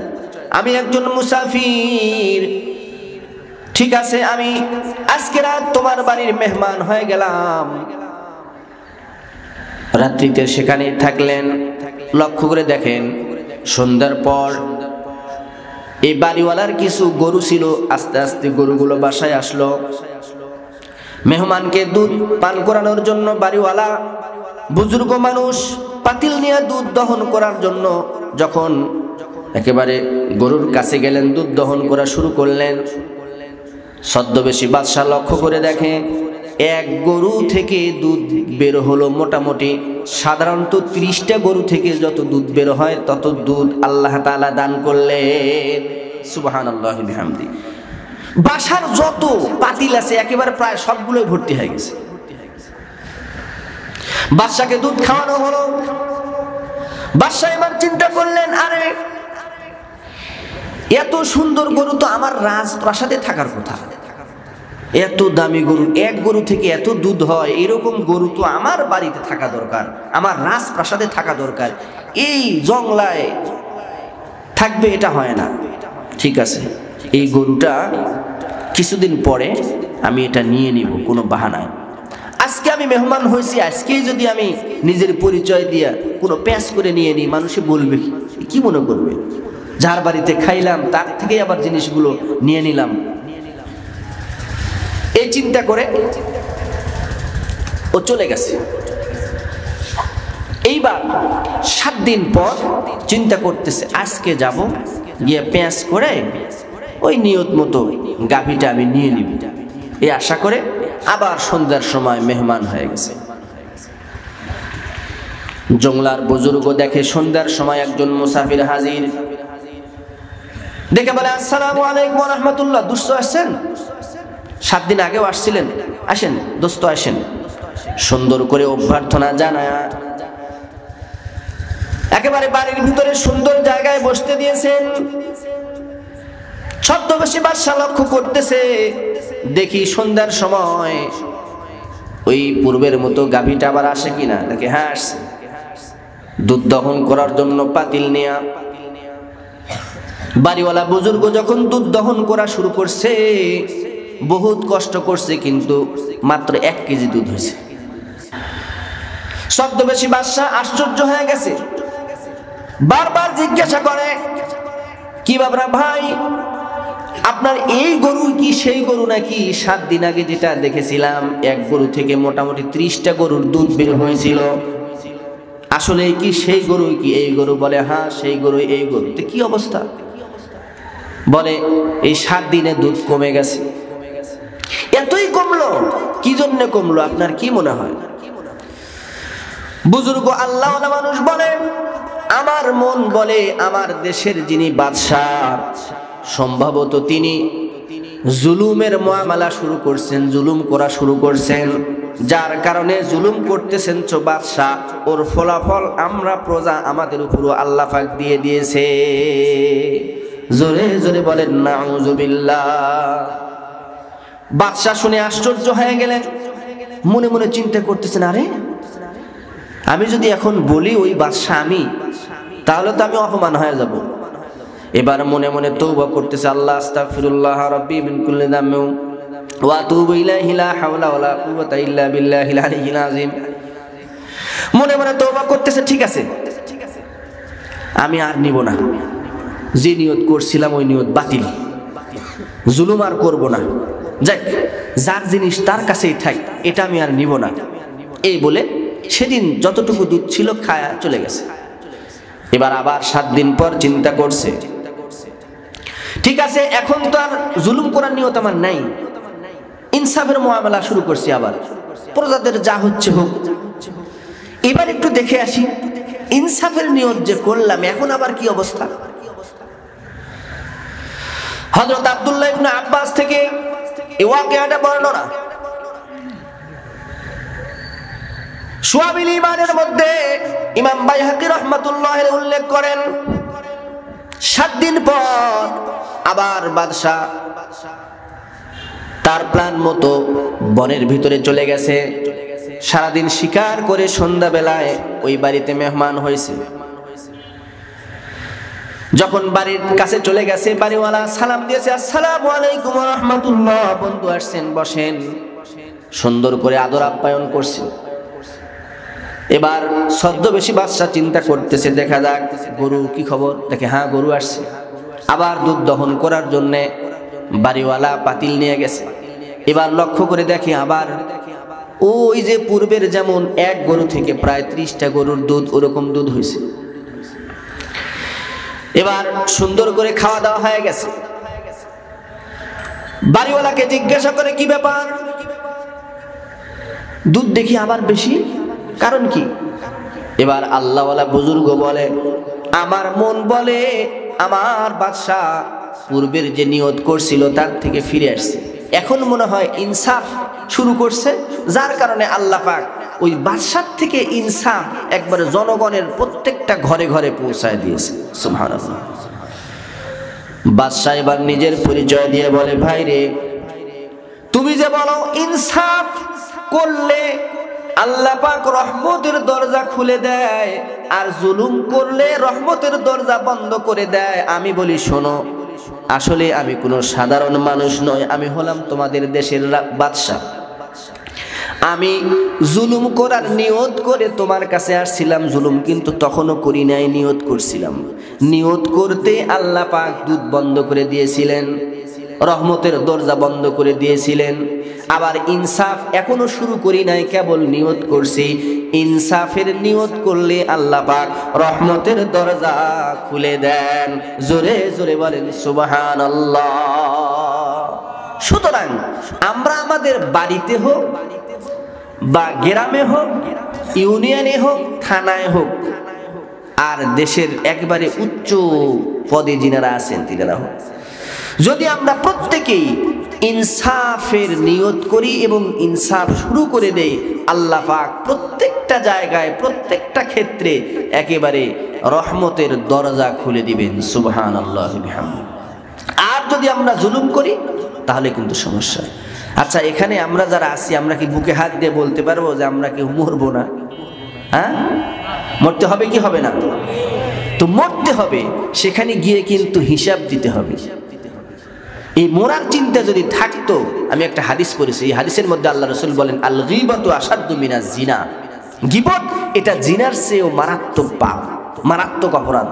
[SPEAKER 1] আমি একজন মুসাফির, ঠিক আছে আমি আজকে রাত তোমার বাড়ির মেহমান হয়ে গেলাম। রাত্রিতে সেখানে থাকলেন। লক্ষ্য করে দেখেন সন্ধ্যার পর এই বাড়িওয়ালার কিছু গরু ছিল, আস্তে আস্তে গরুগুলো বাসায় আসলো। মেহমানকে দুধ পান করানোর জন্য বাড়িওয়ালা বুজুর্গ মানুষ পাতিল নিয়ে দুধ দহন করার জন্য যখন একেবারে গরুর কাছে গেলেন, দুধ দহন করা শুরু করলেন। ছদ্মবেশী বাদশা লক্ষ্য করে দেখে এক গরু থেকে দুধ বের হলো মোটামুটি, সাধারণত 30টা গরু থেকে যত দুধ বের হয় তত দুধ আল্লাহ তাআলা দান করলেন। সুবহানাল্লাহি বিহামদিহি। বাসার যত পাতিল আছে একেবারে প্রায় সবগুলোই ভর্তি হয়ে গেছে। বাদশাকে দুধ খাওয়ানো হলো। বাদশা এবার চিন্তা করলেন, আরে এত সুন্দর গরু তো আমার রাজপ্রাসাদে থাকার কথা, এত দামি গরু, এক গরু থেকে এত দুধ হয়, এরকম গরু তো আমার বাড়িতে থাকা দরকার, আমার রাজপ্রাসাদে থাকা দরকার, এই জংলায় থাকবে এটা হয় না। ঠিক আছে, এই গরুটা কিছুদিন পরে আমি এটা নিয়ে নিব কোনো বাহানায়। আজকে আমি মেহমান হয়েছি, আজকেই যদি আমি নিজের পরিচয় দিয়া কোনো প্যাঁচ করে নিয়ে নিই, মানুষে বলবে কি মনে করবে, যার বাড়িতে খাইলাম তার থেকে আবার জিনিসগুলো নিয়ে নিলাম। এই চিন্তা করে ও চলে গেছে। এইবার 7 দিন পর চিন্তা করতেছে, আজকে যাব, গিয়ে প্যাঁচ করে ওই নিয়ত মতো গাভীটা আমি নিয়ে নিব, এই আশা করে আবার সন্ধ্যার সময় মেহমান হয়ে গেছে। জংলার বুজুর্গ দেখে সন্ধ্যার সময় একজন মুসাফির হাজির, দেখে বলে, আসসালামু আলাইকুম ওয়া রাহমাতুল্লাহ, দোস্ত আসছেন? 7 দিন আগেও আসছিলেন, আসেন দোস্ত আসেন। সুন্দর করে অভ্যর্থনা জানায় একেবারে বাড়ির ভিতরে সুন্দর জায়গায় বসতে দিয়েছেন। ছদ্মবেশী বাদশা লক্ষ্য করতেছে, দেখি সন্ধ্যার সময় ওই পূর্বের মতো গাভীটা আবার আসে কিনা। দেখে হ্যাঁ আসছে, দুধ দহন করার জন্য পাতিল নেয়া। বাড়িওয়ালা বুজুর্গ যখন দুধ দহন করা শুরু করছে, বহুত কষ্ট করছে, কিন্তু মাত্র 1 কেজি দুধ হয়েছে। ছদ্মবেশী বাদশা আশ্চর্য হয়ে গেছে, বারবার জিজ্ঞাসা করে, কি বাবরা ভাই, আপনার এই গরু কি সেই গরু নাকি 7 দিন আগে যেটা দেখেছিলাম এক গরু থেকে মোটামুটি 30টা গরুর দুধ বের হয়েছিল, আসলে কি সেই গরু কি এই গরু? বলে হ্যাঁ সেই গরু, এই গরু। তো কি অবস্থা? বলে এই 7 দিনে দুধ কমে গেছে। এতই কমলো, কি জন্য কমলো আপনার কি মনে হয়? বুজুর্গ আল্লাহওয়ালা মানুষ বলে, আমার মন বলে আমার দেশের যিনি বাদশা, সম্ভবত তিনি জুলুমের মুআমালা শুরু করছেন, জুলুম করা শুরু করছেন, যার কারণে জুলুম করতেছেন বাদশা, ওর ফলাফল আমরা প্রজা আমাদের উপরও আল্লাহ পাক দিয়ে দিয়েছে। জোরে জোরে বলেন নাউযুবিল্লাহ। বাদশা শুনে আশ্চর্য হয়ে গেলেন, মনে মনে চিন্তা করতেছেন, আরে আমি যদি এখন বলি ওই বাদশা আমি, তাহলে তো আমি অপমান হয়ে যাব। এবার মনে মনে তওবা করতেছে, আল্লাহ আস্তাগফিরুল্লাহ রাব্বি মিন কুল্লি যামবিন ওয়া আতুবু ইলাইহি লা হাওলা ওয়ালা কুওয়াতা ইল্লা বিল্লাহিল আলিয়্যিল আযীম। মনে মনে তওবা করতেছে, ঠিক আছে আমি আর নিব না, যে নিয়ত করছিলাম ওই নিয়ত বাতিল, জুলুম আর করব না, যাক যার জিনিস তার কাছেই থাক, এটা আমি আর নিব না। এই বলে সেদিন যতটুকু দুধ ছিল খায়া চলে গেছে। এবার আবার 7 দিন পর চিন্তা করছে, ঠিক আছে এখন তো আর জুলুম করার নিয়ত আমার নাই, ইনসাফের মুআমালা শুরু করছি, আবার প্রজাদের যা হচ্ছে হোক, এবার একটু দেখে আসি ইনসাফের নিয়ত যে করলাম এখন আবার কি অবস্থা। হযরত আব্দুল্লাহ ইবনে আব্বাস থেকে এই ওয়াকিয়াটা বর্ণনা। শুআবুল ঈমানের মধ্যে ইমাম বাইহাকী রাহমাতুল্লাহ আলাইহি উল্লেখ করেন, 7 দিন পর আবার বাদশা তার প্ল্যান মতো বনের ভিতরে চলে গেছে। সারাদিন শিকার করে সন্ধ্যাবেলায় ওই বাড়িতে মেহমান হয়েছে। যখন বাড়ির কাছে চলে গেছে, বাড়িওয়ালা সালাম দিয়েছে, আসসালামু আলাইকুম ওয়া রাহমাতুল্লাহ, বন্ধু আসছেন বসেন, সুন্দর করে আদর আপ্যায়ন করছে। এবার ছদ্মবেশী বাদশা চিন্তা করতেছে, দেখা যাক গরু কি খবর, দেখে হ্যাঁ গরু আসছে। আবার দুধ দহন করার জন্য বাড়িওয়ালা পাতিল নিয়ে গেছে। এবার লক্ষ্য করে দেখে আবার ওই যে পূর্বের যেমন এক গরু থেকে প্রায় 30টা গরুর দুধ, ওরকম দুধ হয়েছে। এবার সুন্দর করে খাওয়া দাওয়া হয়ে গেছে। বাড়িওয়ালাকে জিজ্ঞাসা করে, কি ব্যাপার, দুধ দেখি আবার বেশি, কারণ কি? এবার আল্লাহওয়ালা বুজুর্গ বলে, আমার মন বলে আমার বাদশা পূর্বের যে নিয়ত করছিল তার থেকে ফিরে আসছে, এখন মনে হয় ইনসাফ শুরু করছে, যার কারণে আল্লাহ পাক ওই বাদশার থেকে ইনসাফ একবারে জনগণের প্রত্যেকটা ঘরে ঘরে পৌঁছায় দিয়েছে। সুবহানাল্লাহ। বাদশা এবার নিজের পরিচয় দিয়ে বলে, ভাই রে, তুমি যে বলো ইনসাফ করলে আল্লাহ পাক রহমতের দরজা খুলে দেয়, আর জুলুম করলে রহমতের দরজা বন্ধ করে দেয়, আমি বলি শোনো, আসলে আমি কোনো সাধারণ মানুষ নয়, আমি হলাম তোমাদের দেশের বাদশা। আমি জুলুম করার নিয়ত করে তোমার কাছে আসছিলাম, জুলুম কিন্তু তখনও করি নাই, নিয়ত করছিলাম। নিয়ত করতে আল্লাহ পাক দুধ বন্ধ করে দিয়েছিলেন, রহমতের দরজা বন্ধ করে দিয়েছিলেন। আবার ইনসাফ এখনো শুরু করি নাই, কেবল নিয়ত করছি। ইনসাফের নিয়ত করলে আল্লাহ পাক রহমতের দরজা খুলে দেন। জোরে জোরে বলেন সুবহানাল্লাহ। সুতরাং আমরা আমাদের বাড়িতে হোক বা গ্রামে হোক, ইউনিয়নে হোক, থানায় হোক, আর দেশের একবারে উচ্চ পদে যিনারা আছেন তিনারা হোক, যদি আমরা প্রত্যেকেই ইনসাফের নিয়ত করি এবং ইনসাফ শুরু করে দেই, আল্লাহ পাক প্রত্যেকটা জায়গায় প্রত্যেকটা ক্ষেত্রে একেবারে রহমতের দরজা খুলে দিবেন। সুবহানাল্লাহি বিহামদিহি। আর যদি আমরা জুলুম করি তাহলে কিন্তু সমস্যা। আচ্ছা, এখানে আমরা যারা আছি, আমরা কি বুকে হাত দিয়ে বলতে পারবো যে আমরা কেউ মরবো না? হ্যাঁ, মরতে হবে কি হবে না? তো মরতে হবে, সেখানে গিয়ে কিন্তু হিসাব দিতে হবে। এই মরার চিন্তা যদি থাকতো, আমি একটা হাদিস পড়েছি, এই হাদিসের মধ্যে আল্লাহ রাসূল বলেন, আল গীবাতু আশাদ্দু মিনাজ জিনা, গীবত এটা জিনার চেয়েও মারাত্মক পাপ, মারাত্মক অপরাধ।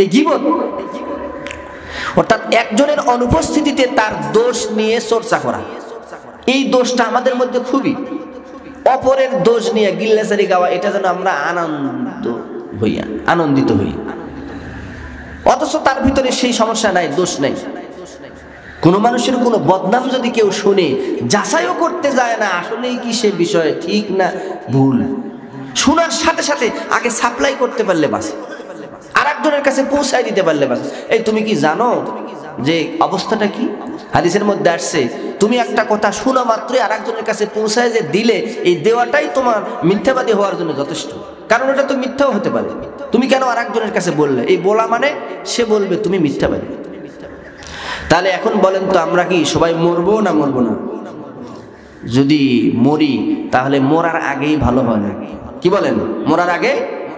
[SPEAKER 1] এই গীবত অর্থাৎ একজনের অনুপস্থিতিতে তার দোষ নিয়ে চর্চা করা, এই দোষটা আমাদের মধ্যে খুবই। অপরের দোষ নিয়ে গিল্লাসারি গাওয়া, এটা যেন আমরা আনন্দিত হই, অথচ তার ভিতরে সেই সমস্যা নাই, দোষ নাই। কোনো মানুষের কোনো বদনাম যদি কেউ শুনে, যাচাইও করতে যায় না আসলেই কি সে বিষয় ঠিক না ভুল, শোনার সাথে সাথে আগে সাপ্লাই করতে পারলে বাস, আর একজনের কাছে পৌঁছায় দিতে পারলে বাস। এই তুমি কি জানো যে অবস্থাটা কি? হাদিসের মধ্যে আসছে, তুমি একটা কথা শোনা মাত্রই আর একজনের কাছে পৌঁছায় যে দিলে, এই দেওয়াটাই তোমার মিথ্যাবাদী হওয়ার জন্য যথেষ্ট। কারণ ওটা তো মিথ্যাও হতে পারে। তুমি কেন আরেকজনের কাছে বললে? এই বলা মানে সে বলবে তুমি মিথ্যাবাদী। তাহলে এখন বলেন তো, আমরা কি সবাই মরবো না মরবো না? যদি মরি তাহলে মরার আগেই ভালো হয় না, কি বলেন? মরার আগে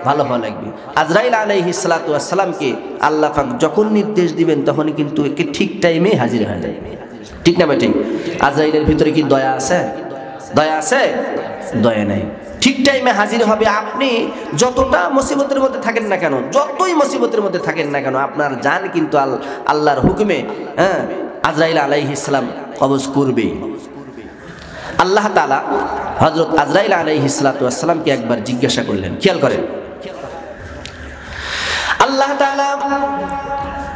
[SPEAKER 1] ভালো হওয়া লাগবে। আজরাইল আলাইহিস সালাতু ওয়াস সালামকে আল্লাহ পাক যখন নির্দেশ দিবেন তখনই কিন্তু একে ঠিক টাইমে হাজির হয়ে যায়, ঠিক না ভাই? ঠিক। আজরাইলের ভিতরে কি দয়া আছে? দয়া আছে? দয়া নাই। ঠিক টাইমে হাজির হবে। আপনি যতটা মুসিবতের মধ্যে থাকেন না কেন, যতই মুসিবতের মধ্যে থাকেন না কেন, আপনার জান কিন্তু আল্লাহর হুকুমে আজরাইল আলাইহিস সালাম কবজ করবে। আল্লাহ তাআলা হযরত আজরাইল আলাইহিস সালাতু ওয়াস সালামকে একবার জিজ্ঞাসা করলেন, খেয়াল করেন। আল্লাহ তাআলা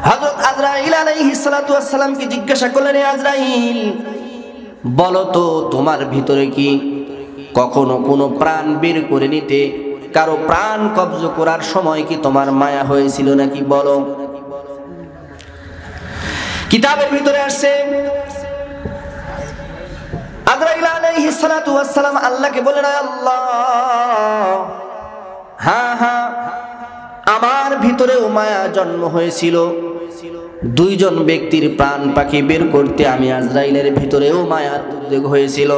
[SPEAKER 1] হযরত আজরাইল আলাইহিস সালাতু ওয়াস সালামকে জিজ্ঞাসা করলেন, আজরাইল বলো তো, তোমার ভিতরে কি কখনো কোনো প্রাণ বের করে নিতে, কারো প্রাণ কবজ করার সময় কি তোমার মায়া হয়েছিল নাকি? বলো। কিতাবের ভিতরে আসছে আজরাইল আলাইহিস সালাতু ওয়াস সালাম আল্লাহকে বলেন, আল্লাহ হ্যাঁ হ্যাঁ, আমার ভিতরেও মায়া জন্ম হয়েছিল। দুইজন ব্যক্তির প্রাণ পাখি বের করতে আমি আজরাইলের ভিতরেও মায়ার উদ্যোগ হয়েছিল।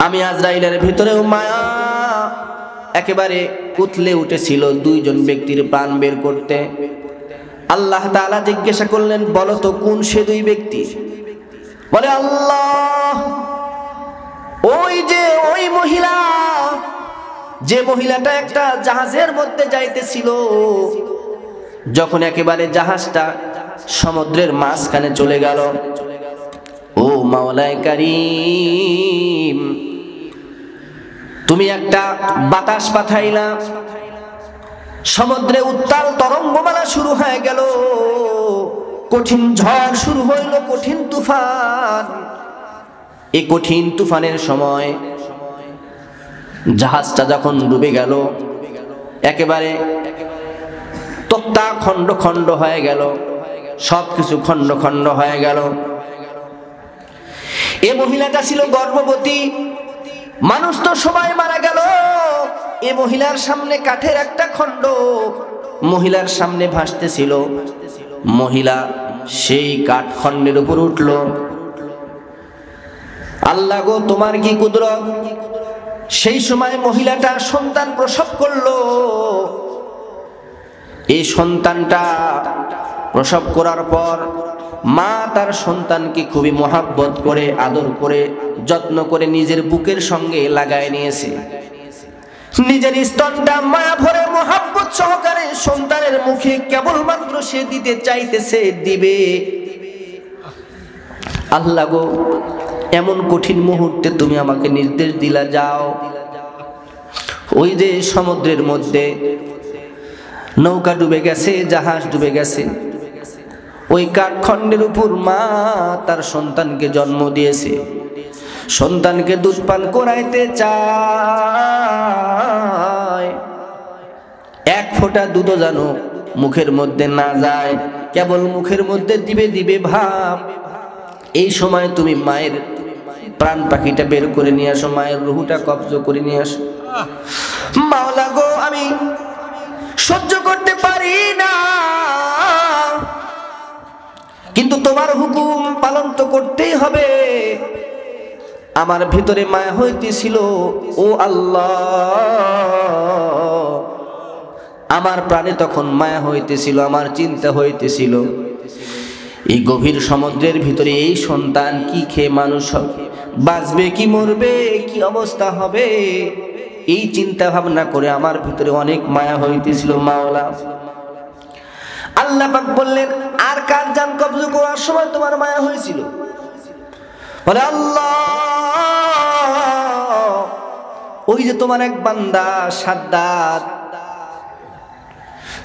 [SPEAKER 1] আমি আজরাইলের ভিতরেও মায়া একেবারে উতলে উঠেছিল দুইজন ব্যক্তির প্রাণ বের করতে। আল্লাহ তাআলা জিজ্ঞাসা করলেন, বলো তো কোন সে দুই ব্যক্তি? বলে, আল্লাহ ওই মহিলা, যে মহিলাটা একটা জাহাজের মধ্যে যাইতেছিল, যখন একেবারে জাহাজটা সমুদ্রের মাঝখানে চলে গেল, ও মাওলায়ে কারীম, তুমি একটা বাতাস পাঠাইলা, সমুদ্রে উত্তাল তরঙ্গমালা শুরু হয়ে গেল, কঠিন ঝড় শুরু হইল, কঠিন তুফান। এই কঠিন তুফানের সময় জাহাজটা যখন ডুবে গেল, একেবারে তক্তা খণ্ড খণ্ড হয়ে গেল, সবকিছু খণ্ড খণ্ড হয়ে গেল। এই মহিলাটা ছিল গর্ভবতী, মানুষ তো সবাই মারা গেল। এই মহিলার সামনে কাঠের একটা খণ্ড মহিলার সামনে ভাসতেছিল। মহিলা সেই কাঠ খণ্ডের উপর উঠল। আল্লাহ গো, তোমার কি কুদরত! সেই সময় মহিলাটা সন্তান প্রসব করলো। এই সন্তানটা প্রসব করার পর মা তার সন্তানকে খুবই মহাব্বত করে, আদর করে, যত্ন করে নিজের বুকের সঙ্গে লাগায় নিয়েছে। নিজের স্তনটা মায়া ভরে মহাব্বত সহকারে সন্তানের মুখে কেবলমাত্র সে দিতে চাইতেছে, দিবে। আল্লাহ গো, এমন কঠিন মুহূর্তে তুমি আমাকে নির্দেশ দিলা, যাও। ওই যে সমুদ্রের মধ্যে নৌকা ডুবে গেছে, জাহাজ ডুবে গেছে, ওই কাঠখণ্ডের উপর মা তার সন্তানকে জন্ম দিয়েছে। সন্তানকে দুধ পান করাইতে চায়, এক ফোঁটা দুধও যেন মুখের মধ্যে না যায়, কেবল মুখের মধ্যে দিবে দিবে ভাব। এই সময় তুমি মায়ের প্রাণ পাখিটা বের করে নিয়ে আসো, মায়ের রুহুটা কবজ করে নিয়ে আসো। মাওলা গো, আমি সহ্য করতে পারি না, কিন্তু তোমার হুকুম পালন তো করতেই হবে। আমার ভিতরে মায়া হইতেছিল, ও আল্লাহ, আমার প্রাণে তখন মায়া হইতেছিল, আমার চিন্তা হইতেছিল, এই গভীর সমুদ্রের ভিতরে এই সন্তান কি খেয়ে মানুষ হবে, বাঁচবে কি মরবে, কি অবস্থা হবে, এই চিন্তা ভাবনা করে আমার ভিতরে অনেক মায়া হইতেছিল মাওলা। আল্লাহ পাক বললেন, আর কার জান কবজ করার সময় তোমার মায়া হয়েছিল? বলে, আল্লাহ, ওই যে তোমার এক বান্দা সাদ্দাত,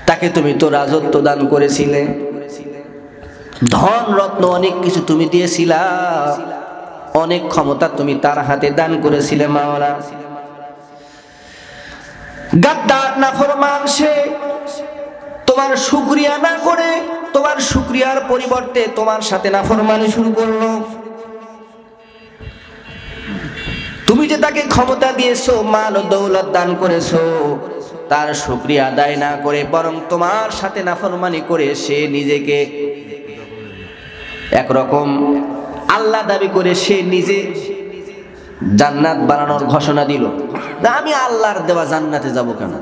[SPEAKER 1] তাকে তুমি তো রাজত্ব দান করেছিলে, ধন রত্ন অনেক কিছু তুমি দিয়েছিলা, অনেক ক্ষমতা তুমি তার হাতে দান করেছিলে মাওলা। গাদ্দার নাফরমান সে তোমার শুকরিয়া না করে, তোমার শুকরিয়ার পরিবর্তে তোমার সাথে নাফরমানি শুরু করলো। তুমি যে তাকে ক্ষমতা দিয়েছো, মাল ও দৌলত দান করেছো, তার শুকরিয়া আদায় না করে বরং তোমার সাথে নাফরমানি করে সে নিজেকে একরকম আল্লাহ দাবি করে সে নিজে জান্নাত বানানোর ঘোষণা দিল। না, আমি আল্লাহর দেওয়া জান্নাতে যাব কেন,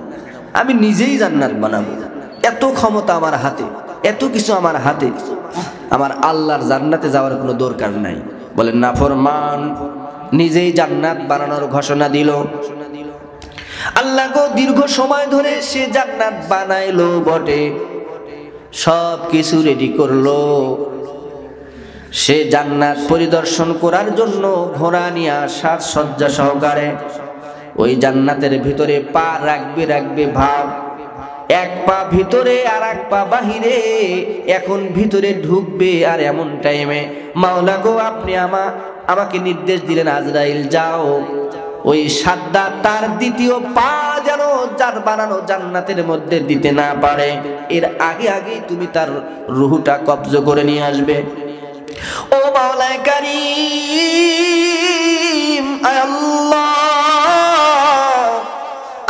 [SPEAKER 1] আমি নিজেই জান্নাত বানাবো, এত ক্ষমতা আমার হাতে, এত কিছু আমার হাতে, আমার আল্লাহর জান্নাতে যাওয়ার কোনো দরকার নাই। বলেন নাফরমান নিজেই জান্নাত বানানোর ঘোষণা দিল। আল্লাহকে দীর্ঘ সময় ধরে সে জান্নাত বানাইলো বটে, সব কিছু রেডি করলো, সে জান্নাত পরিদর্শন করার জন্য ঘোড়া নিয়ে সাজসজ্জা সহকারে ওই জান্নাতের ভিতরে পা রাখবে ভাব, এক পা ভিতরে আর এক পা বাহিরে, এখন ভিতরে ঢুকবে। আর এমন টাইমে মাওলা গো আপনি আমাকে নির্দেশ দিলেন, আজরাইল যাও ওই সাদ্দাত তার দ্বিতীয় পা যেন যার বানানো জান্নাতের মধ্যে দিতে না পারে, এর আগে আগে তুমি তার রুহটা কবজ করে নিয়ে আসবে। ও মাওলা কারীম, আল্লাহ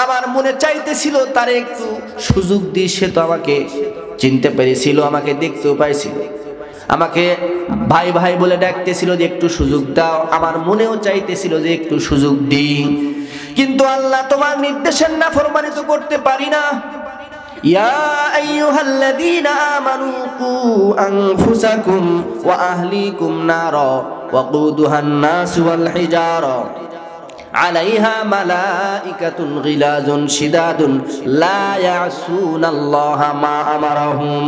[SPEAKER 1] আমার মনে চাইতেছিল তার একটু সুযোগ দিই, সে তো আমাকে চিনতে পেরেছিল, আমাকে দেখতেও পাইছিল, আমাকে ভাই ভাই বলে ডাকতেছিল যে একটু সুযোগ দাও, আমার মনেও চাইতেছিল যে একটু সুযোগ দিই, কিন্তু আল্লাহ তোমার নির্দেশের নাফরমানি তো করতে পারি না। ইয়া আইয়ুহাল্লাযীনা আমানু কু আনফুসাকুম ওয়া আহলিকুম নারা ওয়াকুদুহান নাস ওয়াল হিজারা আলাইহা মালাইকাতুন গিলাজুন শিদাদুন লা ইয়াসুনাল্লাহা মা আমারাহুম।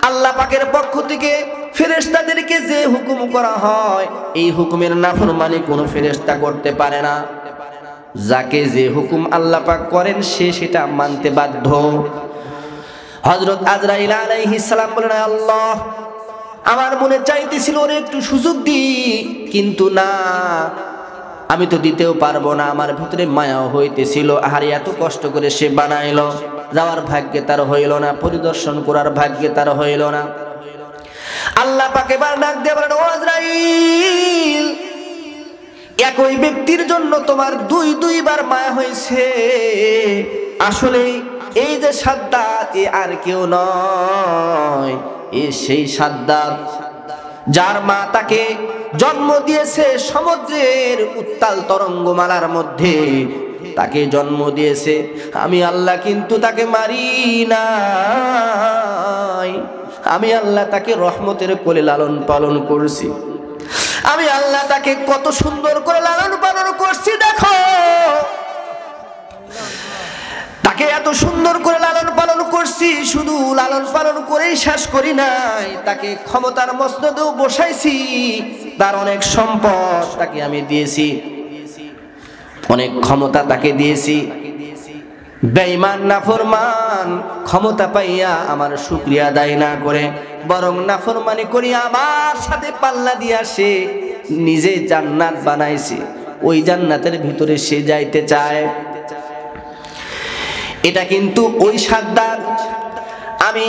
[SPEAKER 1] আল্লাহ পাকের পক্ষ থেকে ফেরেশতাদেরকে যে হুকুম করা হয়, এই হুকুমের নাফরমানি কোনো ফেরেশতা করতে পারে না। যাকে যে হুকুম আল্লাহ পাক করেন সে সেটা মানতে বাধ্য। হযরত আজরাইল আলাইহিস সালাম বলেন, আল্লাহ আমার মনে চাইতেছিল ওরে একটু সুযোগ দিই, কিন্তু না, আমি তো দিতেও পারবো না, আমার ভিতরে মায়াও হইতেছিল, আহারে এত কষ্ট করে সে বানাইলো, যাওয়ার ভাগ্যে তার হইল না, পরিদর্শন করার ভাগ্যে তার হইল না। আল্লাহ পাক এবার ডাক দিয়ে বলেন, ও আজরাইল, একই ব্যক্তির জন্য তোমার দুইবার মায়া হয়েছে। আসলে এই যে সাদ্দাত, এ আর কেউ নয়, এ সেই সাদ্দাত যার মা তাকে জন্ম দিয়েছে সমুদ্রের উত্তাল তরঙ্গমালার মধ্যে, তাকে জন্ম দিয়েছে। আমি আল্লাহ কিন্তু তাকে মারি নাই, আমি আল্লাহ তাকে রহমতের কোলে লালন পালন করছি, আমি আল্লাহ তাকে কত সুন্দর করে লালন পালন করছি। দেখো, তাকে এত সুন্দর করে লালন পালন করছি, শুধু লালন পালন করেই শেষ করি নাই, তাকে ক্ষমতার মসনদেও বসাইছি, তার অনেক সম্পদ তাকে আমি দিয়েছি, অনেক ক্ষমতা তাকে দিয়েছি। বেঈমান নাফরমান ক্ষমতা পাইয়া আমার শুকরিয়া আদায় না করে বরং নাফরমানি করি আমার সাথে পাল্লা দিয়া সে নিজে জান্নাত বানাইছে, ওই জান্নাতের ভিতরে সে যাইতে চায়। এটা কিন্তু ওই সাদ্দাত, আমি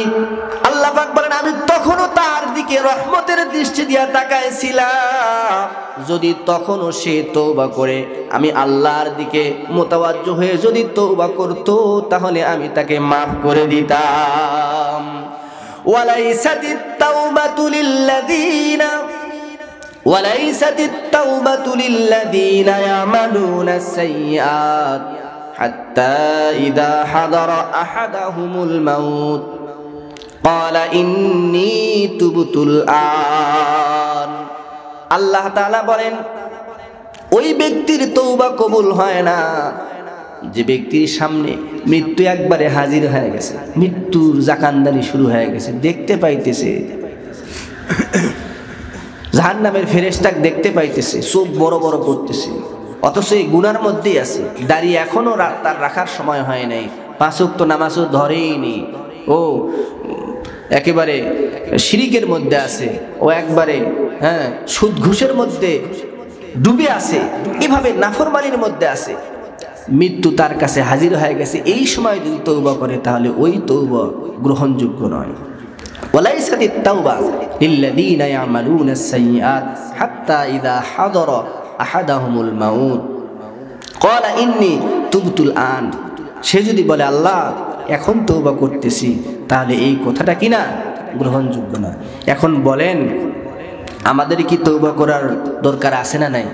[SPEAKER 1] আল্লাহ পাক বলেন আমি তখনও তার দিকে রহমতের দৃষ্টি দিয়া তাকাইছিলাম, যদি তখনও সে তওবা করে আমি আল্লাহর দিকে মুতাওয়াজ্জহ হয়ে যদি তওবা করত, তাহলে আমি তাকে মাফ করে দিতাম। ওয়ালাইসাতিত তাওবাতু লিল্লাযীনা ইয়ামালুনা সাইয়্যাত হাত্তা ইযা হাদারা আহাদাহুমুল মাউত ক্বালা ইন্নী তুবতুল আন। আল্লাহ তাআলা বলেন, ওই ব্যক্তির তওবা কবুল হয় না যে ব্যক্তির সামনে মৃত্যু একবারে হাজির হয়ে গেছে, মৃত্যুর জাকান্দানি শুরু হয়ে গেছে, দেখতে পাইতেছে, জাহান্নামের ফেরেশতাকে দেখতে পাইতেছে, চোখ বড় বড় করতেছে, অথচ এই গুনার মধ্যেই আছে, দাঁড়িয়ে এখনো তার রাখার সময় হয় নাই, 5 ওয়াক্ত নামাজও ধরেইনি, ও একেবারে শিরিকের মধ্যে আছে, ও একবারে সুদ ঘুষের মধ্যে ডুবে আছে, এভাবে নাফরমানির মধ্যে আছে, মৃত্যু তার কাছে হাজির হয়ে গেছে। এই সময় যদি তওবা করে তাহলে ওই তওবা গ্রহণযোগ্য নয়। ওয়ালাইসাতিত তাওবা লিল্লাযীনা ইয়ামালুনা সাইয়্যাত হাত্তা ইযা হাদারা আহাদাহুমুল মাউত ক্বালা ইন্নী তুবতুল আন, সে যদি বলে আল্লাহ এখন তওবা করতেছি, তাহলে এই কথাটা কিনা গ্রহণযোগ্য না। এখন বলেন আমাদের কি তওবা করার দরকার আছে না নাই?